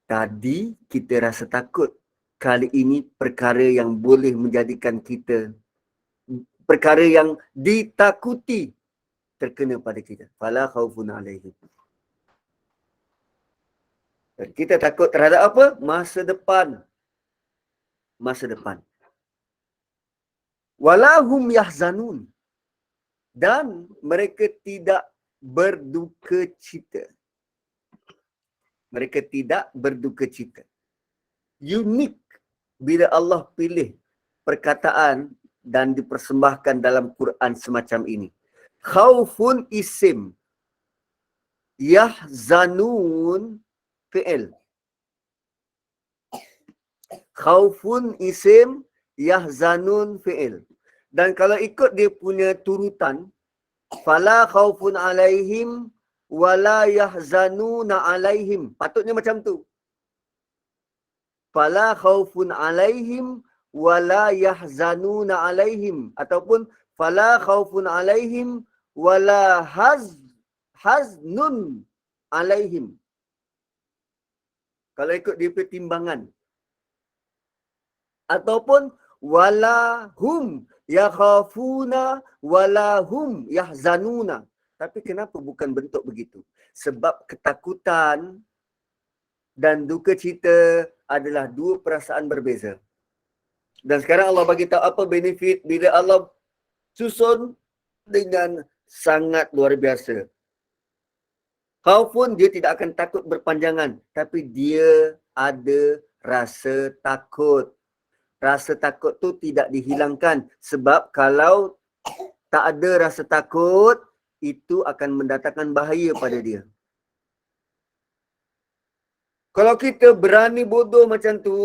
Tadi kita rasa takut. Kali ini perkara yang boleh menjadikan kita, perkara yang ditakuti terkena pada kita. Fala khaufun alaihim. Dan kita takut terhadap apa? Masa depan. Masa depan. Walahum yahzanun. Dan mereka tidak berduka cita. Mereka tidak berduka cita. Unik bila Allah pilih perkataan dan dipersembahkan dalam Quran semacam ini. Khaufun isim. Yahzanun fi'il. Khaufun isim. Yahzanun fi'il. Dan kalau ikut dia punya turutan, fala khaufun alaihim wala yahzanuna alaihim. Patutnya macam tu. Fala khaufun alaihim wala yahzanuna alaihim. Ataupun fala khaufun alaihim wala haznun alaihim. Kalau ikut dia pertimbangan. Ataupun wala hum yakhafuna wala hum yahzanuna. Tapi kenapa bukan bentuk begitu? Sebab ketakutan dan duka cita adalah dua perasaan berbeza. Dan sekarang Allah bagi tahu apa benefit bila Allah susun dengan sangat luar biasa. Khaufun, dia tidak akan takut berpanjangan, tapi dia ada rasa takut. Rasa takut tu tidak dihilangkan, sebab kalau tak ada rasa takut, itu akan mendatangkan bahaya pada dia. Kalau kita berani bodoh macam tu,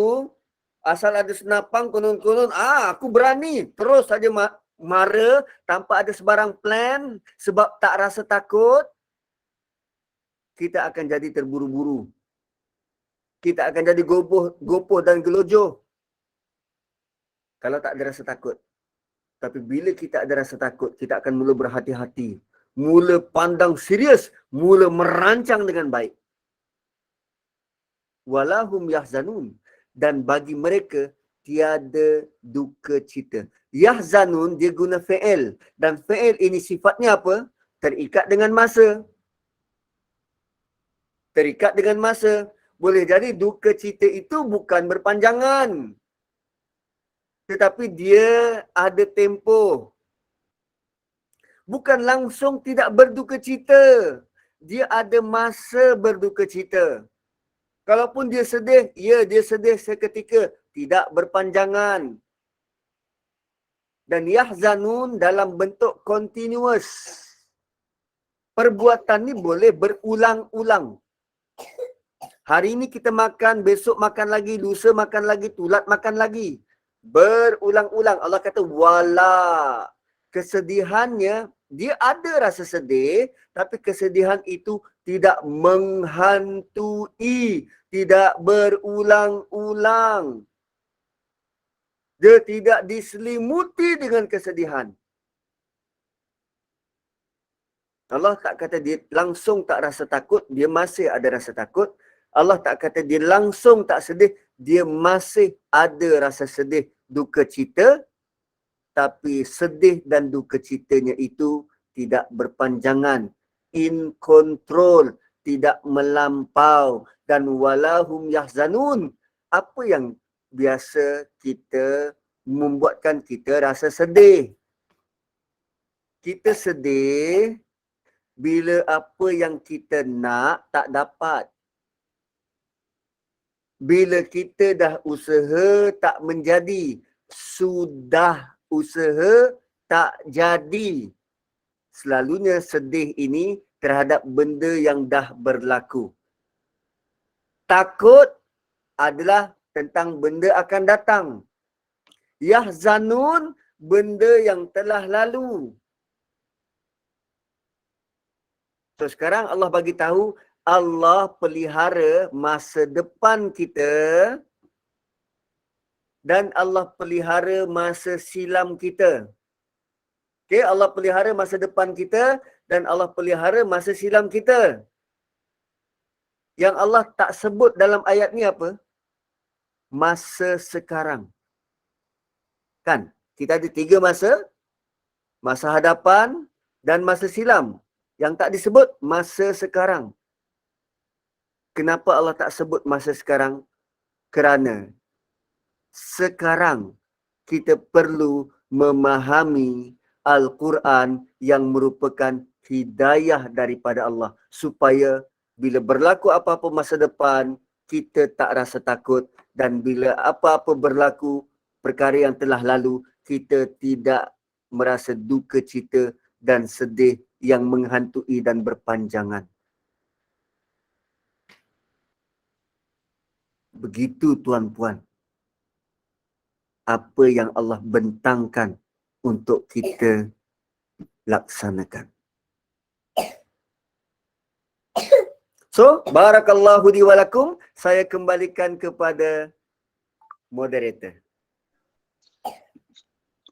asal ada senapang konon-konon, aku berani, terus saja mara tanpa ada sebarang plan, sebab tak rasa takut, kita akan jadi terburu-buru. Kita akan jadi gopoh dan gelojoh. Kalau tak ada rasa takut. Tapi bila kita ada rasa takut, kita akan mula berhati-hati. Mula pandang serius. Mula merancang dengan baik. Walahum yahzanun. Dan bagi mereka, tiada duka cita. Yahzanun, dia guna fi'il. Dan fi'il ini sifatnya apa? Terikat dengan masa. Terikat dengan masa. Boleh jadi duka cita itu bukan berpanjangan. Tetapi dia ada tempoh. Bukan langsung tidak berduka cita. Dia ada masa berduka cita. Kalaupun dia sedih, ya dia sedih seketika. Tidak berpanjangan. Dan yahzanun dalam bentuk continuous. Perbuatan ni boleh berulang-ulang. Hari ini kita makan, besok makan lagi, lusa makan lagi, tulat makan lagi. Berulang-ulang. Allah kata wala. Kesedihannya, dia ada rasa sedih, tapi kesedihan itu tidak menghantui, tidak berulang-ulang. Dia tidak diselimuti dengan kesedihan. Allah tak kata dia langsung tak rasa takut, dia masih ada rasa takut. Allah tak kata dia langsung tak sedih, dia masih ada rasa sedih, duka cita. Tapi sedih dan duka citanya itu tidak berpanjangan. In control, tidak melampau. Dan walahum yahzanun. Apa yang biasa kita membuatkan kita rasa sedih? Kita sedih bila apa yang kita nak tak dapat. Bila kita dah usaha tak menjadi, sudah usaha tak jadi. Selalunya sedih ini terhadap benda yang dah berlaku. Takut adalah tentang benda akan datang. Yahzanun, benda yang telah lalu. So sekarang Allah bagi tahu, Allah pelihara masa depan kita dan Allah pelihara masa silam kita. Okay, Allah pelihara masa depan kita dan Allah pelihara masa silam kita. Yang Allah tak sebut dalam ayat ni apa? Masa sekarang. Kan? Kita ada 3 masa. Masa hadapan dan masa silam. Yang tak disebut masa sekarang. Kenapa Allah tak sebut masa sekarang? Kerana sekarang kita perlu memahami Al-Quran yang merupakan hidayah daripada Allah. Supaya bila berlaku apa-apa masa depan, kita tak rasa takut. Dan bila apa-apa berlaku, perkara yang telah lalu, kita tidak merasa duka cita dan sedih yang menghantui dan berpanjangan. Begitu tuan-puan, apa yang Allah bentangkan untuk kita laksanakan. So, barakallahu li wa lakum. Saya kembalikan kepada moderator.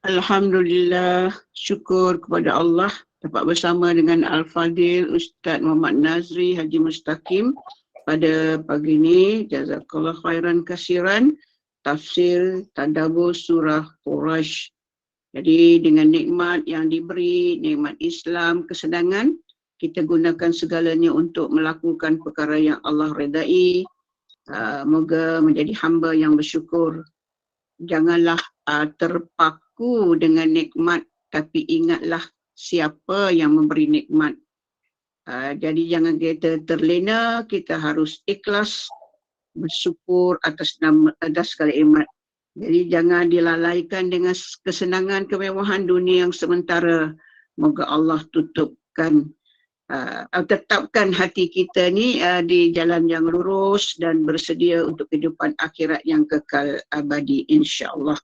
Alhamdulillah, syukur kepada Allah dapat bersama dengan Al-Fadil Ustaz Muhammad Nazri Haji Mustaqim pada pagi ini. Jazakallah khairan kasiran. Tafsir tadabbur surah Quraisy. Jadi dengan nikmat yang diberi, nikmat Islam, kesenangan, kita gunakan segalanya untuk melakukan perkara yang Allah redai. Moga menjadi hamba yang bersyukur. Janganlah terpaku dengan nikmat, tapi ingatlah siapa yang memberi nikmat. Jadi jangan kita terlena, kita harus ikhlas bersyukur atas segala nikmat. Jadi jangan dilalaikan dengan kesenangan kemewahan dunia yang sementara. Moga Allah tetapkan hati kita ni di jalan yang lurus dan bersedia untuk kehidupan akhirat yang kekal abadi, insya-Allah.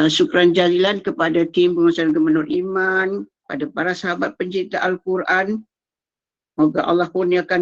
Syukran jazilan kepada tim pengurusan Gubernur Iman, pada para sahabat pencinta Al-Quran. Moga Allah kurniakan